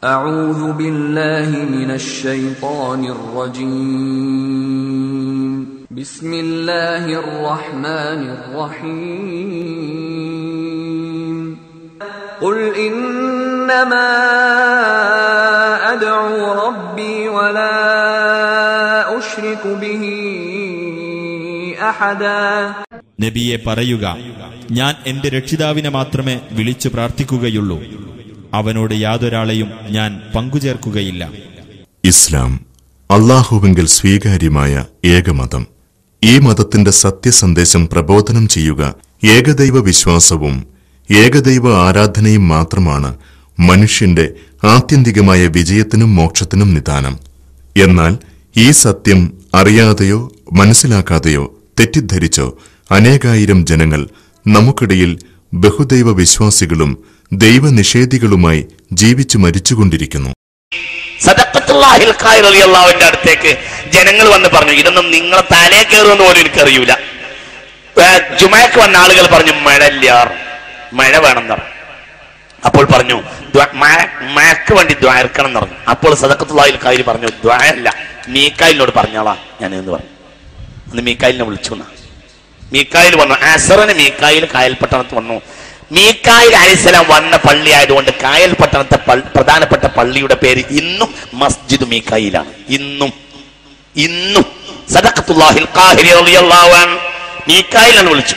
أعوذ بالله من الشيطان الرجيم بسم الله الرحمن الرحيم قل إنما أدعو ربي ولا أشرك به أحدا നബിയെ പറയുക, ഞാൻ എന്റെ രക്ഷിതാവിനെ മാത്രമേ വിളിച്ചു പ്രാർത്ഥിക്കുകയുള്ളൂ, അവനോട് യാതൊരാളെയും ഞാൻ പങ്കുചേർക്കുകയില്ല. ഇസ്ലാം അല്ലാഹുവിങ്കൽ സ്വീകാര്യമായ ഏകമതം. ഈ മതത്തിന്റെ സത്യസന്ദേശം പ്രബോധനം ചെയ്യുക ഏകദൈവ വിശ്വാസവും ഏകദൈവ ആരാധനയും മാത്രമാണ് മനുഷ്യന്റെ ആത്യന്തികമായ വിജയത്തിനും മോക്ഷത്തിനും നിദാനം. എന്നാൽ ഈ സത്യം അറിയാതെയോ മനസ്സിലാക്കാതെയോ തെറ്റിദ്ധരിച്ചോ അനേകായിരം ജനങ്ങൾ നമുക്കിടയിൽ ബഹുദൈവ വിശ്വാസികളും ദൈവനിഷേധികളുമായി ജീവിച്ചു മരിച്ചുകൊണ്ടിരിക്കുന്നു. സദഖത്തുല്ലാഹിൽ ഖൈർ റളിയല്ലാഹുവിന്റെ അടുത്തേക്ക് ജനങ്ങൾ വന്ന് പറഞ്ഞു, ഇതൊന്നും നിങ്ങളെ തലേ കയറുമെന്ന് പോലും എനിക്കറിയൂല. ജുമഅക്ക് വന്ന ആളുകൾ പറഞ്ഞു, മഴ വേണമെന്ന് പറഞ്ഞു. അപ്പോൾ പറഞ്ഞു, മഴക്ക് വേണ്ടി ദ്വാ ഇറക്കണം എന്ന് പറഞ്ഞു. അപ്പോൾ സദഖത്തുല്ലാഹിൽ ഖൈർ പറഞ്ഞു, ദ്വാ അല്ല, മീക്കായിലിനോട് പറഞ്ഞോളാം ഞാൻ എന്ന് പറഞ്ഞു. അന്ന് മീക്കായിലിനെ വിളിച്ചു. മീക്കായിൽ വന്നു. അസറിന് മീക്കായിൽ കായൽ പട്ടണത്ത് വന്നു. മീക്കായിൽ അലൈഹിസ്സലാം വന്ന പള്ളി ആയതുകൊണ്ട് കായൽ പട്ടണത്തെ പ്രധാനപ്പെട്ട പള്ളിയുടെ പേര് ഇന്നും മസ്ജിദ് മീക്കായിലാണ്. ഇന്നും സദഖത്തുല്ലാഹിൽ ഖാഹിരി റളിയല്ലാഹു അൻഹു മീക്കായിലാണ് വിളിച്ചു.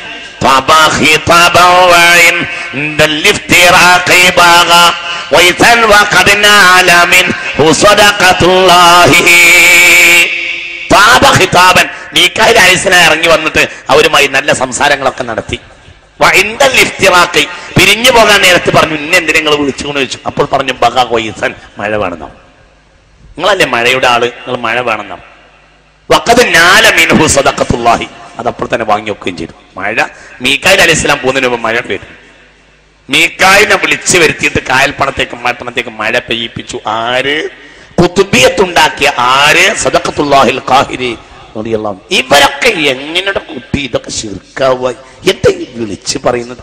മീക്കായിൽ അലൈഹിസ്സലാം ഇറങ്ങി വന്നിട്ട് അവരുമായി നല്ല സംസാരങ്ങളൊക്കെ നടത്തി. പിരിഞ്ഞു പോകാൻ നേരത്ത് പറഞ്ഞു, ഇന്ന എന്തിനാ നിങ്ങൾ വിളിച്ചുകൊണ്ട് ചോദിച്ചു. അപ്പോൾ പറഞ്ഞു, ബഗ കൊയ്സൻ, മഴ വേണമെന്നോ, നിങ്ങളല്ലേ മഴയുടെ ആള്, നിങ്ങൾ മഴ വേണമെന്നോ. വഖദ് നാല മിൻഹു സദഖത്തുല്ലാഹി, അതപ്പോൾ തന്നെ വാങ്ങി വെക്കുകയും ചെയ്തു. മഴ മീക്കായിൽ അലൈഹിസ്സലാം പോകുന്നതിന് മുമ്പ് മഴ പെയ്തു. മീക്കായിനെ വിളിച്ചു വരുത്തിയിട്ട് കായൽ പട്ടണത്തേക്ക് മഴ പെയ്യിപ്പിച്ചു. ആര്? ഖുതുബിയത്തുണ്ടാക്കിയ ആര്? സദഖത്തുല്ലാഹിൽ ഖാഹിരി. ഇവരൊക്കെ എങ്ങനെയുടെ കുട്ടി ഇതൊക്കെ ശിർക്കാവുക? എന്താ ഈ വിളിച്ച് പറയുന്നത്?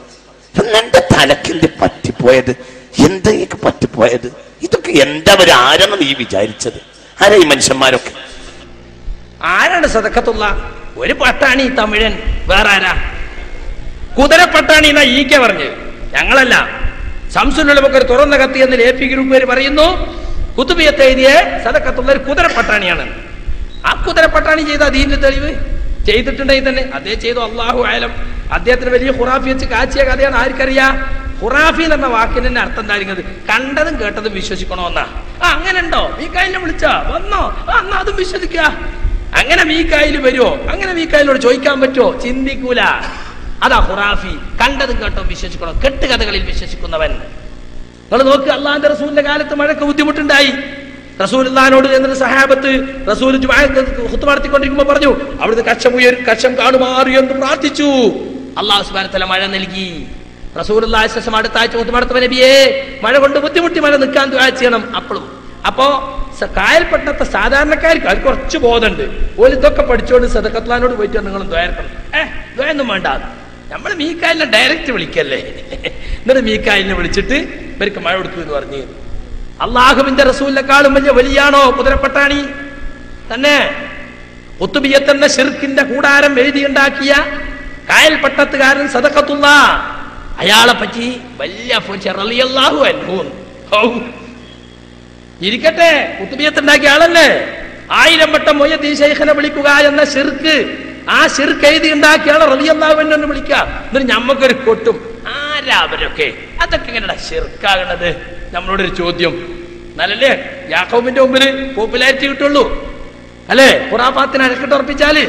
എന്റെ തലക്കെന്ത് പറ്റിപ്പോയത്? എന്താ ഈ പറ്റിപ്പോയത്? ഇതൊക്കെ എന്താ ആരെന്ന് നീ വിചാരിച്ചത്? ആരാ ഈ മനുഷ്യന്മാരൊക്കെ? ആരാണ് സദഖത്തുള്ള? ഒരു പട്ടാണി തമിഴൻ, വേറെ ആരാ? കുതിര പട്ടാണി എന്നാ ഈക്കെ പറഞ്ഞ്. ഞങ്ങളല്ല. ശംസുലുലമൊക്കെ ഒരു തുറന്ന കത്തി എന്ന് ലേപി ഗ്രൂപ്പ് പേര് പറയുന്നു. കുതുബിയത്ത് എഴുതിയ സദഖത്തുള്ള ഒരു കുതിര പട്ടാണിയാണ്. ആ കുതിര പട്ടാണി ചെയ്ത ദീനിന്റെ തെളിവ് ചെയ്തിട്ടുണ്ടെങ്കിൽ തന്നെ അദ്ദേഹം ചെയ്തു. അള്ളാഹു ആലം. അദ്ദേഹത്തിന് വലിയ ഖുറാഫി വെച്ച് കാച്ചിയ കഥയാണ്. ആർക്കറിയാം? ഖുറാഫി എന്ന വാക്കിന് തന്നെ അർത്ഥം എന്തായിരുന്നത്? കണ്ടതും കേട്ടതും വിശ്വസിക്കണമെന്നാ. അങ്ങനെ ഉണ്ടോ? മീക്കായിലിനെ വിളിച്ചാ വന്നോ? എന്നാ അതും വിശ്വസിക്കുക. അങ്ങനെ മീക്കായിൽ വരുമോ? അങ്ങനെ മീക്കായിലോട് ചോദിക്കാൻ പറ്റുമോ? ചിന്തിക്കൂല. അതാ ഖുറാഫി. കണ്ടതും കേട്ടോ വിശ്വസിക്കണം. കെട്ടുകഥകളിൽ വിശ്വസിക്കുന്നവൻ. നിങ്ങൾ നോക്ക്, അള്ളാഹുവിന്റെ റസൂലിന്റെ കാലത്ത് മഴക്ക് ബുദ്ധിമുട്ടുണ്ടായി. റസൂലുള്ളാഹിനോട് എന്നൊരു സഹാബത്ത് റസൂൽ ഖുത്ബ നടത്തിക്കൊണ്ടിരിക്കുമ്പോൾ പറഞ്ഞു, അവിടുന്ന് കക്ഷം കാണുമാറി എന്ന് പ്രാർത്ഥിച്ചു. അല്ലാഹു സുബ്ഹാനഹു വ തആല മഴ നൽകി. റസൂലുള്ളാഹി സ്വല്ലല്ലാഹു അലൈഹി വസല്ലം അടുത്ത ആഴ്ച ഖുത്ബ നടത്തുമ്പോൾ, നബിയേ മഴ കൊണ്ട് ബുദ്ധിമുട്ടി, മഴ നിൽക്കാൻ ദുആ ചെയ്യണം. അപ്പോ കായൽപ്പെട്ടത്തെ സാധാരണക്കാർക്ക് അത് കുറച്ച് ബോധമുണ്ട്. ഓല് ഇതൊക്കെ പഠിച്ചോണ്ട് സദഖത്തുല്ലാഹിനോട് പോയിട്ട് നിങ്ങൾ ദുആ ചെയ്യണം. ദുആ ഒന്നും വേണ്ട, നമ്മൾ മീക്കായിലിനെ ഡയറക്റ്റ് വിളിക്കല്ലേ. എന്നിട്ട് മീക്കായിലിനെ വിളിച്ചിട്ട് ഇവർക്ക് മഴ കൊടുക്കും എന്ന് പറഞ്ഞു. അള്ളാഹുവിന്റെ റസൂലിനെക്കാളും വലിയ വലിയാണോ കുതിരപ്പട്ടാണി? തന്നെ ഖുതുബിയത്ത് എന്ന ശിർക്കിന്റെ കൂടാരം എഴുതിയുണ്ടാക്കിയ കായൽപട്ടത്തുകാരൻ സദഖത്തുള്ള, അയാളെ പറ്റി വലിയ റളിയല്ലാഹു അൻഹു. ഇരിക്കട്ടെ, ഖുതുബിയത്ത് ഉണ്ടാക്കിയ ആളല്ലേ. 1000 വട്ടം മുഹ്യിദ്ദീൻ ശൈഖിനെ വിളിക്കുക എന്ന ശിർക്ക്, ആ ശിർക്ക് എഴുതി ഉണ്ടാക്കിയ ആളെ റളിയല്ലാഹു അൻഹു എന്ന് വിളിക്കുക. എന്നിട്ട് ഞമ്മക്കൊരു കൊട്ടും. ആരാ അവരൊക്കെ? അതൊക്കെ എങ്ങനെയാ ശിർക്കാകണത്? നമ്മളോടൊരു ചോദ്യം. നല്ലല്ലേ യാക്കോബിന്റെ മുമ്പിൽ പോപ്പുലാരിറ്റി കിട്ടുള്ളൂ അല്ലേ? ഖുറാഫാത്തിനെ അരക്കിട്ടുറപ്പിച്ചാല്.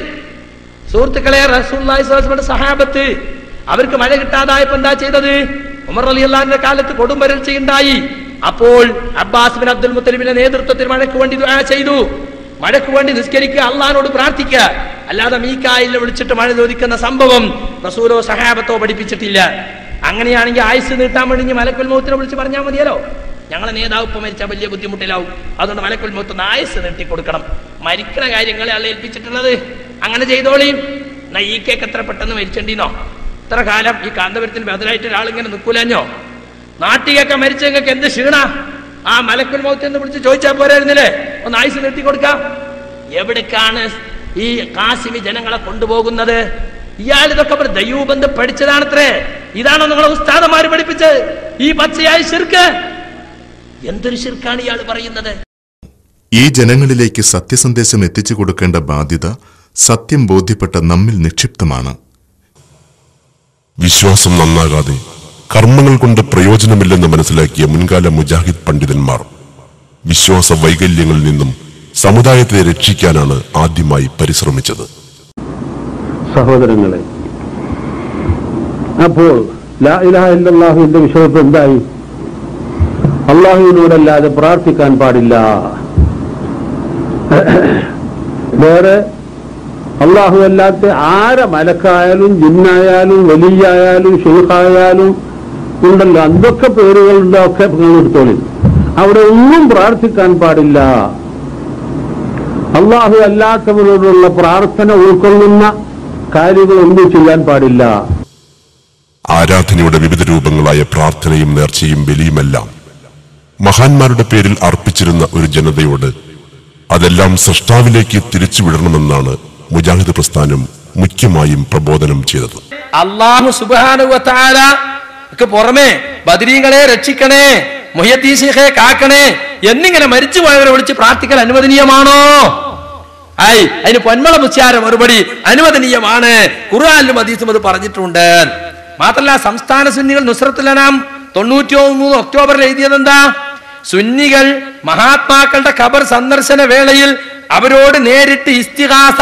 സുഹൃത്തുക്കളെ, റസൂലുള്ളാഹി സ്വല്ലല്ലാഹു അലൈഹി വസല്ലം സഹാബത്ത് അവർക്ക് മഴ കിട്ടാതായപ്പോ എന്താ ചെയ്തത്? ഉമർ റളിയല്ലാഹുവിന്റെ കാലത്ത് കൊടും വരൾച്ചയുണ്ടായി. അപ്പോൾ അബ്ബാസ് ബിൻ അബ്ദുൽ മുത്തലിബിന്റെ നേതൃത്വത്തിൽ മഴയ്ക്ക് വേണ്ടി ദുആ ചെയ്തു. മഴയ്ക്ക് വേണ്ടി നിസ്കരിക്കുക, അള്ളാഹിനോട് പ്രാർത്ഥിക്കുക. അല്ലാതെ മീക്കായിലിനെ വിളിച്ചിട്ട് മഴ ചോദിക്കുന്ന സംഭവം റസൂലോ സഹാബത്തോ പഠിപ്പിച്ചിട്ടില്ല. അങ്ങനെയാണെങ്കിൽ ആയുസ് നീട്ടാൻ വേണ്ടി മലക്കുൽ മൗത്തിനെ വിളിച്ച് പറഞ്ഞാൽ മതിയല്ലോ. ഞങ്ങളെ നേതാവ് ഇപ്പൊ മരിച്ചാൽ വലിയ ബുദ്ധിമുട്ടിലാവും, അതുകൊണ്ട് മലക്കുൽ മൗത്ത് ആയുസ് നീട്ടി കൊടുക്കണം. മരിക്കുന്ന കാര്യങ്ങളെ ആളെ ഏൽപ്പിച്ചിട്ടുള്ളത്. അങ്ങനെ ചെയ്തോളിയും. എന്നാ ഈ കേക്ക് എത്ര പെട്ടെന്ന് മരിച്ചേണ്ടിനോ? ഇത്ര കാലം ഈ കാന്തപുരത്തിന് ബദലായിട്ട് ഒരാളിങ്ങനെ നിൽക്കൂലഞ്ഞോ? നാട്ടികയൊക്കെ മരിച്ചെങ്ങൾക്ക് എന്ത് ക്ഷീണ? ആ മലക്കുൽ മൗത്ത് എന്ന് വിളിച്ച് ചോദിച്ചാൽ പോരായിരുന്നില്ലേ? ഒന്ന് ആയുസ് നിർത്തി കൊടുക്കാം. എവിടേക്കാണ് ഈ കാസിമി ജനങ്ങളെ കൊണ്ടുപോകുന്നത്? ഇയാൾ ഇതൊക്കെ ദൈവബന്ധം പഠിച്ചതാണത്രേ. ഇതാണോ നിങ്ങളെ ഉസ്താദമാര് പഠിപ്പിച്ചത്? ഈ പച്ചയായ ശിർക്ക്. എന്തൊരു ശിർക്കാണ് ഇയാൾ പറയുന്നത്? ഈ ജനങ്ങളിലേക്ക് സത്യസന്ദേശം എത്തിച്ചു കൊടുക്കേണ്ട ബാധ്യത സത്യം ബോധ്യപ്പെട്ട നമ്മിൽ നിക്ഷിപ്തമാണ്. വിശ്വാസം നന്നാകാതെ കർമ്മങ്ങൾ കൊണ്ട് പ്രയോജനമില്ലെന്ന് മനസ്സിലാക്കിയ മുൻകാല മുജാഹിദ് പണ്ഡിതന്മാർ വിശ്വാസ വൈകല്യങ്ങളിൽ നിന്നും സമുദായത്തെ രക്ഷിക്കാനാണ് ആദ്യമായി പരിശ്രമിച്ചത്. സഹോദരങ്ങളെ, അപ്പോൾ ലാ ഇലാഹ ഇല്ലല്ലാഹുവിന്റെ വിഷയത്തിൽ എന്തായി? അള്ളാഹുവിനോടല്ലാതെ പ്രാർത്ഥിക്കാൻ പാടില്ല. വേറെ അള്ളാഹു അല്ലാത്ത ആരെ മലക്കായാലും ജിന്നായാലും വലിയായാലും ഷെയ്ഖായാലും ഉണ്ടല്ലോ, എന്തൊക്കെ പേരുകളുണ്ടോ ഒക്കെ നിങ്ങൾ എടുത്തോളി. അവിടെ ഒന്നും പ്രാർത്ഥിക്കാൻ പാടില്ല. അള്ളാഹു അല്ലാത്തവരോടുള്ള പ്രാർത്ഥന ഉൾക്കൊള്ളുന്ന കാര്യങ്ങളൊന്നും ചെയ്യാൻ പാടില്ല. ആരാധനയുടെ വിവിധ രൂപങ്ങളായ പ്രാർത്ഥനയും നേർച്ചയും ബലിയുമെല്ലാം മഹാന്മാരുടെ പേരിൽ അർപ്പിച്ചിരുന്ന ഒരു ജനതയോട് അതെല്ലാം സൃഷ്ടാവിലേക്ക് തിരിച്ചുവിടണമെന്നാണ് മുജാഹിദ് പ്രസ്ഥാനം മുഖ്യമായും പ്രബോധനം ചെയ്തത്. അല്ലാഹു സുബ്ഹാനഹു വ തആലക്ക് പുറമെ ബദരീങ്ങളെ രക്ഷിക്കണേ, മുഹ്യിദ്ദീൻ ശൈഖെ കാക്കണേ എന്നിങ്ങനെ മരിച്ചുപോയവരെ വിളിച്ച് പ്രാർത്ഥിക്കൽ അനുവദനീയമാണോ? അതിന് പൊന്മള മുസ്യാര മറുപടി അനുവദനീയമാണ്. ഖുർആനിലും ഹദീസിലും അത് പറഞ്ഞിട്ടുണ്ട്. മാത്രമല്ല, സംസ്ഥാന സുന്നികൾ നുസ്രത്തുൽ അനാം 93 ഒക്ടോബറിൽ എഴുതിയത് എന്താ? സുന്നികൾ മഹാത്മാക്കളുടെ ഖബർ സന്ദർശന വേളയിൽ അവരോട് നേരിട്ട് ഇസ്തിഗാസ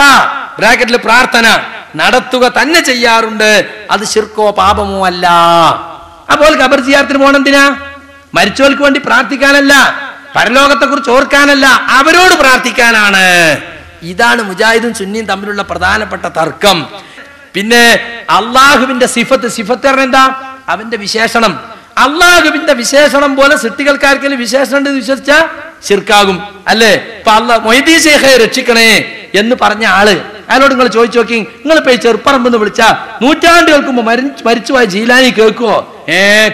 ബ്രാക്കറ്റിൽ പ്രാർത്ഥന നടത്തുക തന്നെ ചെയ്യാറുണ്ട്. അത് ശിർക്കോ പാപമോ അല്ല. അപ്പോൾ ഖബർ സിയാറത്തിന് പോണെന്തിനാ? മരിച്ചവർക്ക് വേണ്ടി പ്രാർത്ഥിക്കാനല്ല, പരലോകത്തെ കുറിച്ച് ഓർക്കാനല്ല, അവരോട് പ്രാർത്ഥിക്കാനാണ്. ഇതാണ് മുജാഹിദും സുന്നിയും തമ്മിലുള്ള പ്രധാനപ്പെട്ട തർക്കം. പിന്നെ അള്ളാഹുവിന്റെ സിഫത്ത് എന്താ? അവന്റെ വിശേഷണം. അള്ളാഹുവിന്റെ വിശേഷണം പോലെ സൃഷ്ടികൾക്കാർക്കെങ്കിലും വിശേഷണം ഉണ്ടെന്ന് വിശ്വസിച്ചാൽ ശിർക്കാകും അല്ലേ? ഇപ്പൊ മുഹ്യിദ്ദീൻ ശൈഖെ രക്ഷിക്കണേ എന്ന് പറഞ്ഞ ആള്, അയാളോട് നിങ്ങൾ ചോദിച്ചു നോക്കി, നിങ്ങളിപ്പോ ഈ ചെറുപ്പറമ്പെന്ന് വിളിച്ചാ നൂറ്റാണ്ടുകൾക്ക് മുമ്പ് മരിച്ചുപോയ ജീലാനി കേൾക്കുവോ?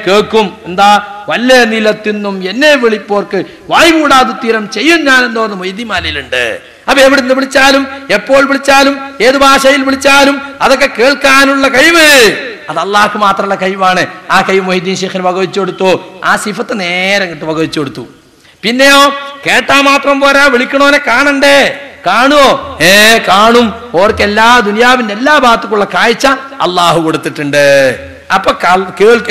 കേൾക്കും. എന്താ? വല്ല നിലത്തിന്നും എന്നെ വിളിപ്പോർക്ക് വായു കൂടാതെ തീരം ചെയ്യും ഞാൻ എന്തോന്ന് മൊയ്തിമാലയിലുണ്ട്. അപ്പൊ എവിടുന്ന് വിളിച്ചാലും എപ്പോൾ വിളിച്ചാലും ഏത് ഭാഷയിൽ വിളിച്ചാലും അതൊക്കെ കേൾക്കാനുള്ള കഴിവ് അത് അള്ളാഹ്ക്ക് മാത്രമുള്ള കഴിവാണ്. ആ കഴിവ് മുഹ്യിദ്ദീൻ ശൈഖിന് വകവെച്ചു കൊടുത്തു. ആ സിഫത്ത് നേരെ കിട്ട് വകവെച്ചു കൊടുത്തു. പിന്നെയോ കേട്ടാ മാത്രം പോരാ, വിളിക്കണോനെ കാണണ്ടേ? കാണുവോ? കാണും. ഓർക്ക് എല്ലാ ദുനിയാവിന്റെ എല്ലാ ഭാഗത്തുക്കുള്ള കാഴ്ച അള്ളാഹു കൊടുത്തിട്ടുണ്ട്. അപ്പൊ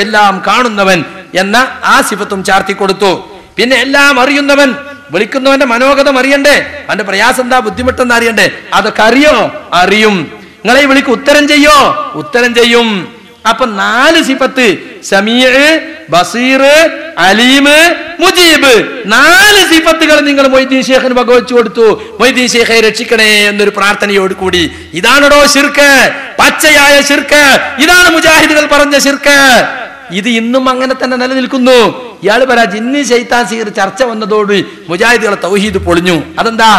എല്ലാം കാണുന്നവൻ എന്ന ആ സിഫത്തും ചാർത്തി കൊടുത്തു. പിന്നെ എല്ലാം അറിയുന്നവൻ, വിളിക്കുന്നവന്റെ മനോഗതം അറിയണ്ടേ? അവന്റെ പ്രയാസം എന്താ, ബുദ്ധിമുട്ടെന്ന് അറിയണ്ടേ? അതൊക്കെ അറിയും. നിങ്ങളെ വിളിക്ക് ഉത്തരം ചെയ്യോ? ഉത്തരം ചെയ്യും. അപ്പൊ 4 സിഫത്ത്, സമീഅ്, ബസീർ, അലീം, മുജീബ്, 4 സിഫത്തുകൾ നിങ്ങൾ മുഹ്യിദ്ദീൻ ശൈഖിന് വകവെച്ചു കൊടുത്തു. മുഹ്യിദ്ദീൻ ശൈഖെ രക്ഷിക്കണേ എന്നൊരു പ്രാർത്ഥനയോട് കൂടി. ഇതാണോ ശിർക്ക്? പച്ചയായ ശിർക്ക്. ഇതാണ് മുജാഹിദുകൾ പറഞ്ഞ ശിർക്ക്. ഇത് ഇന്നും അങ്ങനെ തന്നെ നിലനിൽക്കുന്നു. ഇയാൾ പറയാ ജിന്ന് ശൈത്താൻ സിഹർ ചർച്ച വന്നതോട് മുജാഹിദുകളെ തൗഹീദ് പൊളിഞ്ഞു. അതെന്താ?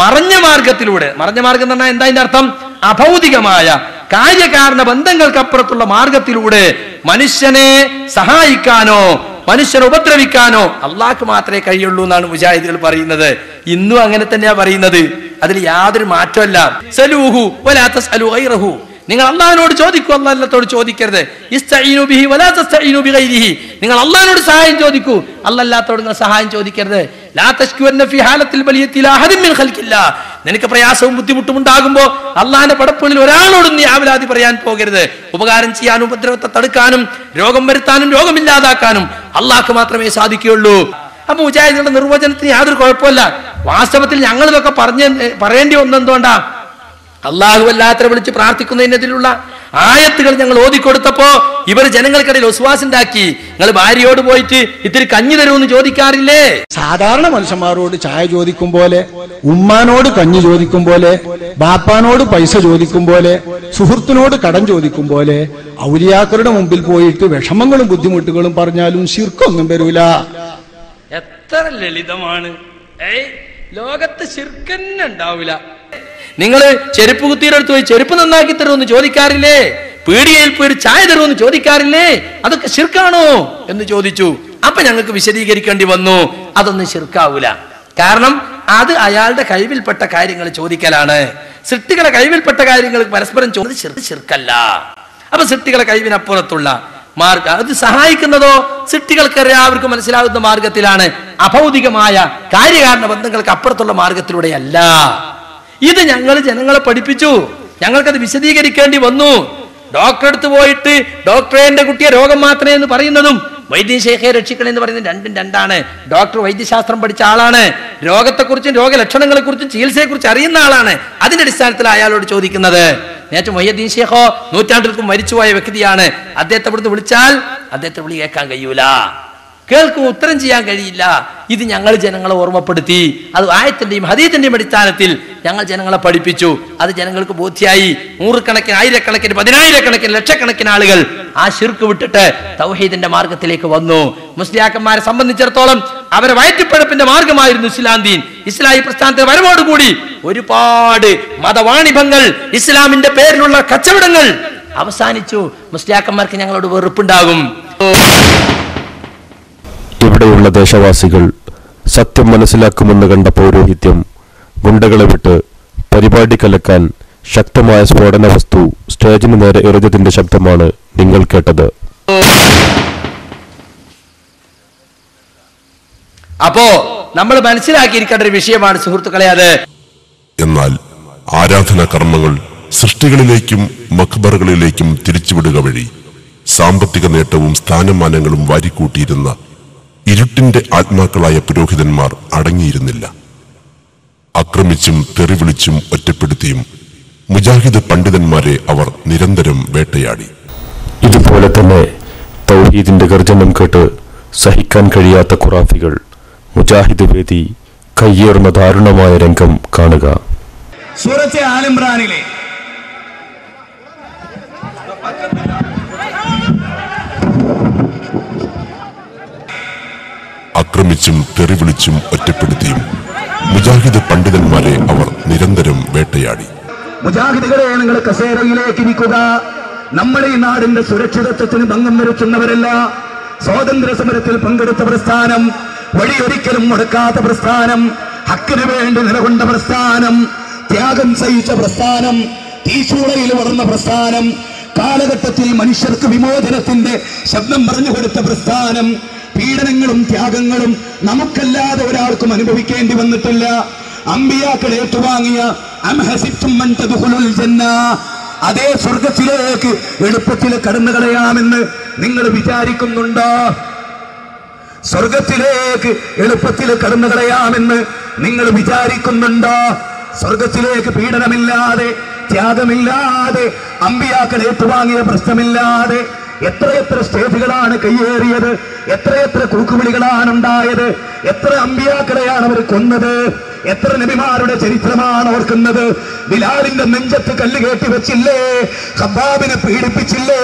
മറഞ്ഞ മാർഗത്തിലൂടെ. മറഞ്ഞ മാർഗം എന്ന് പറഞ്ഞാൽ എന്താ അതിന്റെ അർത്ഥം? അഭൗതികമായ കാര്യകാരണ ബന്ധങ്ങൾക്കപ്പുറത്തുള്ള മാർഗത്തിലൂടെ മനുഷ്യനെ സഹായിക്കാനോ മനുഷ്യനെ ഉപദ്രവിക്കാനോ അള്ളാഹ്ക്ക് മാത്രമേ കഴിയുള്ളൂ എന്നാണ് മുജാഹിദുകൾ പറയുന്നത്. ഇന്നും അങ്ങനെ തന്നെയാ പറയുന്നത്. അതിൽ യാതൊരു മാറ്റമല്ല. സലൂഹു വലാ തസ്അലു ഗൈറഹു. നിങ്ങൾ അള്ളാഹിനോട് ചോദിക്കൂ, അള്ളാഹത്തോട് ചോദിക്കരുത്. ഇസ്തഈനു ബിഹി വലാ തസ്തഈനു ബിഗൈരിഹി. നിങ്ങൾ അള്ളാഹിനോട് സഹായം ചോദിക്കൂ, അല്ലാഹത്തോട് നിങ്ങൾ സഹായം ചോദിക്കരുത്. ലാ തശ്കുവന്ന ഫി ഹാലത്തിൽ ബലിയത്തി ലാ അഹദിൻ മിൻ ഖൽഖില്ലാ. നിനക്ക് പ്രയാസവും ബുദ്ധിമുട്ടും ഉണ്ടാകുമ്പോൾ അള്ളാഹിന്റെ പടപ്പുകളിൽ ഒരാളോടും നീ ആവലാതി പറയാൻ പോകരുത്. ഉപകാരം ചെയ്യാനും ഉപദ്രവത്തെ തടുക്കാനും രോഗം വരുത്താനും രോഗമില്ലാതാക്കാനും അള്ളാഹ്ക്ക് മാത്രമേ സാധിക്കുകയുള്ളൂ. അപ്പൊ മുജാഹിദുകളുടെ നിർവചനത്തിന് യാതൊരു കുഴപ്പമില്ല. വാസ്തവത്തിൽ ഞങ്ങൾ ഇതൊക്കെ പറയേണ്ടി വന്നെന്തുകൊണ്ടാ? അള്ളാഹു അല്ലാത്തവരെ വിളിച്ച് പ്രാർത്ഥിക്കുന്നതിനെതിലുള്ള ആയത്തുകൾ ഞങ്ങൾ ഓതിക്കൊടുത്തപ്പോ ഇവർ ജനങ്ങൾക്കിടയിൽ ഒസ്വാസുണ്ടാക്കി. നിങ്ങൾ ഭാര്യയോട് പോയിട്ട് ഇത്തിരി കഞ്ഞി തരുമെന്ന് ചോദിക്കാറില്ലേ? സാധാരണ മനുഷ്യന്മാരോട് ചായ ചോദിക്കും പോലെ, ഉമ്മാനോട് കഞ്ഞി ചോദിക്കും പോലെ, ബാപ്പാനോട് പൈസ ചോദിക്കും പോലെ, സുഹൃത്തിനോട് കടം ചോദിക്കും പോലെ ഔലിയാക്കളുടെ മുമ്പിൽ പോയിട്ട് വിഷമങ്ങളും ബുദ്ധിമുട്ടുകളും പറഞ്ഞാലും ശിർക്കൊന്നും വരൂല. എത്ര ലളിതമാണ്. ലോകത്ത് ശിർക്കന്നെ ഉണ്ടാവില്ല. നിങ്ങൾ ചെരുപ്പ് കുത്തിയിടത്ത് പോയി ചെരുപ്പ് നന്നാക്കി തരുമെന്ന് ചോദിക്കാറില്ലേ? പീടികയിൽ പോയി ചായ തരുമെന്ന് ചോദിക്കാറില്ലേ? അതൊക്കെ ശിർക്കാണോ എന്ന് ചോദിച്ചു. അപ്പൊ ഞങ്ങൾക്ക് വിശദീകരിക്കേണ്ടി വന്നു. അതൊന്നും ശിർക്കാവൂല. കാരണം അത് അയാളുടെ കഴിവിൽപ്പെട്ട കാര്യങ്ങൾ ചോദിക്കലാണ്. സൃഷ്ടികളെ കഴിവിൽപ്പെട്ട കാര്യങ്ങൾ പരസ്പരം ചോദിച്ചത് ശിർക്കല്ല. അപ്പൊ സൃഷ്ടികളെ കഴിവിനപ്പുറത്തുള്ള മാർഗം അത് സഹായിക്കുന്നതോ സൃഷ്ടികൾക്ക് എല്ലാവർക്കും മനസ്സിലാവുന്ന മാർഗത്തിലാണ്, അഭൗതികമായ കാര്യകാരണ ബന്ധങ്ങൾക്ക് അപ്പുറത്തുള്ള മാർഗത്തിലൂടെയല്ല. ഇത് ഞങ്ങൾ ജനങ്ങളെ പഠിപ്പിച്ചു, ഞങ്ങൾക്കത് വിശദീകരിക്കേണ്ടി വന്നു. ഡോക്ടറെ അടുത്ത് പോയിട്ട് ഡോക്ടറെ എന്റെ കുട്ടിയെ രോഗം മാത്രമേ എന്ന് പറയുന്നതും വൈദ്യൻ ശേഖയെ രക്ഷിക്കണം എന്ന് പറയുന്നത് രണ്ടും രണ്ടാണ്. ഡോക്ടർ വൈദ്യശാസ്ത്രം പഠിച്ച ആളാണ്, രോഗത്തെക്കുറിച്ചും രോഗലക്ഷണങ്ങളെ കുറിച്ചും ചികിത്സയെക്കുറിച്ച് അറിയുന്ന ആളാണ്. അതിന്റെ അടിസ്ഥാനത്തിൽ അയാളോട് ചോദിക്കുന്നത്. നേരത്തെ മൊയ്യദ്ദീൻ ശേഖോ നൂറ്റാണ്ടുകൾക്ക് മരിച്ചുപോയ വ്യക്തിയാണ്. അദ്ദേഹത്തെ ഇവിടുന്ന് വിളിച്ചാൽ അദ്ദേഹത്തെ വിളി കേൾക്കാൻ കഴിയൂല, കേൾക്കും, ഉത്തരം ചെയ്യാൻ കഴിയില്ല. ഇത് ഞങ്ങൾ ജനങ്ങളെ ഓർമ്മപ്പെടുത്തി. അത് ആയത്തിന്റെയും ഹദീസിന്റെയും അടിസ്ഥാനത്തിൽ ഞങ്ങൾ ജനങ്ങളെ പഠിപ്പിച്ചു. അത് ജനങ്ങൾക്ക് ബോധ്യായി. നൂറുകണക്കിന്, ആയിരക്കണക്കിന്, പതിനായിരക്കണക്കിന്, ലക്ഷക്കണക്കിന് ആളുകൾ ആ ശിർക്ക് വിട്ടിട്ട് തൗഹീദിന്റെ മാർഗത്തിലേക്ക് വന്നു. മുസ്ലിയാക്കന്മാരെ സംബന്ധിച്ചിടത്തോളം അവരെ വയറ്റിപ്പഴപ്പിന്റെ മാർഗമായിരുന്നു ഇസ്ലാം ദീൻ. ഇസ്ലാഹി പ്രസ്ഥാനത്തിന്റെ വരവോടുകൂടി ഒരുപാട് മതവാണിഭങ്ങൾ, ഇസ്ലാമിന്റെ പേരിലുള്ള കച്ചവടങ്ങൾ അവസാനിച്ചു. മുസ്ലിയാക്കന്മാർക്ക് ഞങ്ങളോട് വെറുപ്പുണ്ടാകും. ഇവിടെയുള്ള ദേശവാസികൾ സത്യം മനസ്സിലാക്കുമെന്ന് കണ്ട പൗരോഹിത്യം ഗുണ്ടകളെ വിട്ട് പരിപാടി കലക്കാൻ ശക്തമായ സ്ഫോടന വസ്തു സ്റ്റേജിന് നേരെ എറിഞ്ഞതിന്റെ ശബ്ദമാണ് നിങ്ങൾ കേട്ടത്. അപ്പോ നമ്മൾ മനസ്സിലാക്കിയിരിക്കേണ്ട ഒരു വിഷയമാണ് സുഹൃത്തുക്കളെ അത്. എന്നാൽ ആരാധനാ കർമ്മങ്ങൾ സൃഷ്ടികളിലേക്കും മഖ്ബറുകളിലേക്കും തിരിച്ചുവിടുക വഴി സാമ്പത്തിക നേട്ടവും സ്ഥാനമാനങ്ങളും വാരിക്കൂട്ടിയിരുന്ന ഇരുട്ടിന്റെ ആത്മാക്കളായ പുരോഹിതന്മാർ അടങ്ങിയിരുന്നില്ല. ആക്രമിച്ചും തെറിവിളിച്ചും ഒറ്റപ്പെടുത്തിയും മുജാഹിദ് പണ്ഡിതന്മാരെ അവർ നിരന്തരം വേട്ടയാടി. ഇതുപോലെ തന്നെ തൗഹീദിന്റെ ഗർജനം കേട്ട് സഹിക്കാൻ കഴിയാത്ത ഖുറാഫികൾ മുജാഹിദ് വേദി കയ്യേറുന്ന ദാരുണമായ രംഗം കാണുക. സൂറത്തെ ആൽ ഇംറാനിലെ ആക്രമിച്ചും തെറിവിളിച്ചും ഒറ്റപ്പെടുത്തിയും മുജാഹിദ് പണ്ഡിതന്മാരെ അവർ നിരന്തരം വേട്ടയാടി. മുജാഹിദുകളെ, നിങ്ങൾ കസേരയിലേക്ക് ഇരിക്കുക. നമ്മുടെ ഈ നാടിന്റെ സുരക്ഷിതത്വത്തിന് ഭംഗം വരുത്തുന്നവരല്ല. സ്വാതന്ത്ര്യ സമരത്തിൽ പങ്കെടുത്ത പ്രസ്ഥാനം, വഴിയൊരിക്കലും മുടക്കാത്ത പ്രസ്ഥാനം, ഹക്കിന് വേണ്ടി നിലകൊണ്ട പ്രസ്ഥാനം, ത്യാഗം സഹിച്ച പ്രസ്ഥാനം, തീച്ചൂളയിൽ വളർന്ന പ്രസ്ഥാനം, കാലഘട്ടത്തിൽ മനുഷ്യർക്ക് വിമോചനത്തിന്റെ ശബ്ദം പറഞ്ഞു കൊടുത്ത പ്രസ്ഥാനം, പീഡനങ്ങളും ത്യാഗങ്ങളും നമുക്കല്ലാതെ ഒരാൾക്കും അനുഭവിക്കേണ്ടി വന്നിട്ടില്ല. അമ്പിയാക്കൾ ഏറ്റുവാങ്ങിയ അതേ സ്വർഗത്തിലേക്ക് എളുപ്പത്തിൽ കടന്നു കളയാമെന്ന് നിങ്ങൾ വിചാരിക്കുന്നുണ്ടോ? സ്വർഗത്തിലേക്ക് എളുപ്പത്തിൽ കടന്നു കളയാമെന്ന് നിങ്ങൾ വിചാരിക്കുന്നുണ്ടോ? സ്വർഗത്തിലേക്ക് പീഡനമില്ലാതെ, ത്യാഗമില്ലാതെ, അമ്പിയാക്കൾ ഏറ്റുവാങ്ങിയ പ്രശ്നമില്ലാതെ എത്രയെത്ര സ്റ്റേജുകളാണ് കയ്യേറിയത്, എത്രയെത്ര കൂക്കുവിളികളാണ് ഉണ്ടായത്, എത്ര അമ്പിയാക്കളെയാണ് അവർ കൊന്നത്, എത്ര നബിമാരുടെ ചരിത്രമാണ് ഓർക്കുന്നത്. ബിലാലിന്റെ നെഞ്ചത്ത് കല്ല് കയറ്റി വെച്ചില്ലേ? ഖബ്ബാബിനെ പീഡിപ്പിച്ചില്ലേ?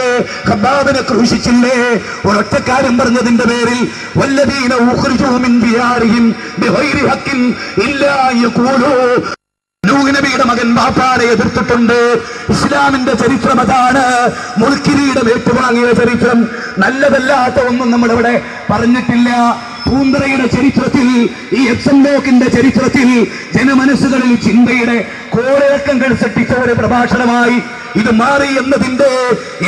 ഖബ്ബാബിനെ ക്രൂശിച്ചില്ലേ? ഒരൊറ്റ കാര്യം പറഞ്ഞതിന്റെ പേരിൽ വല്ലദീന ഉഖ്രിജൂ മിൻ ദിയാരിഹിം ബിഗൈരി ഹഖിൻ ഇല്ലാ യഖൂലൂ. നൂഹ് നബിയുടെ മകൻ ബാപ്പാനെ എതിർത്തിട്ടുണ്ട്. ഇസ്ലാമിന്റെ ചരിത്രം അതാണ്. മുൾക്കിരീടം ഏറ്റുവാങ്ങിയ ചരിത്രം, നല്ലതല്ലാത്ത ഒന്നും നമ്മളിവിടെ പറഞ്ഞിട്ടില്ല. പൂന്തറയുടെ ചരിത്രത്തിൽ, ഈ എക്സംബോക്കിന്റെ ചരിത്രത്തിൽ ജനമനസ്സുകളിൽ ചിന്തയുടെ കോളിളക്കങ്ങൾ സൃഷ്ടിച്ച ഒരു പ്രഭാഷണമായി ഇത് മാറി എന്നതിന്റെ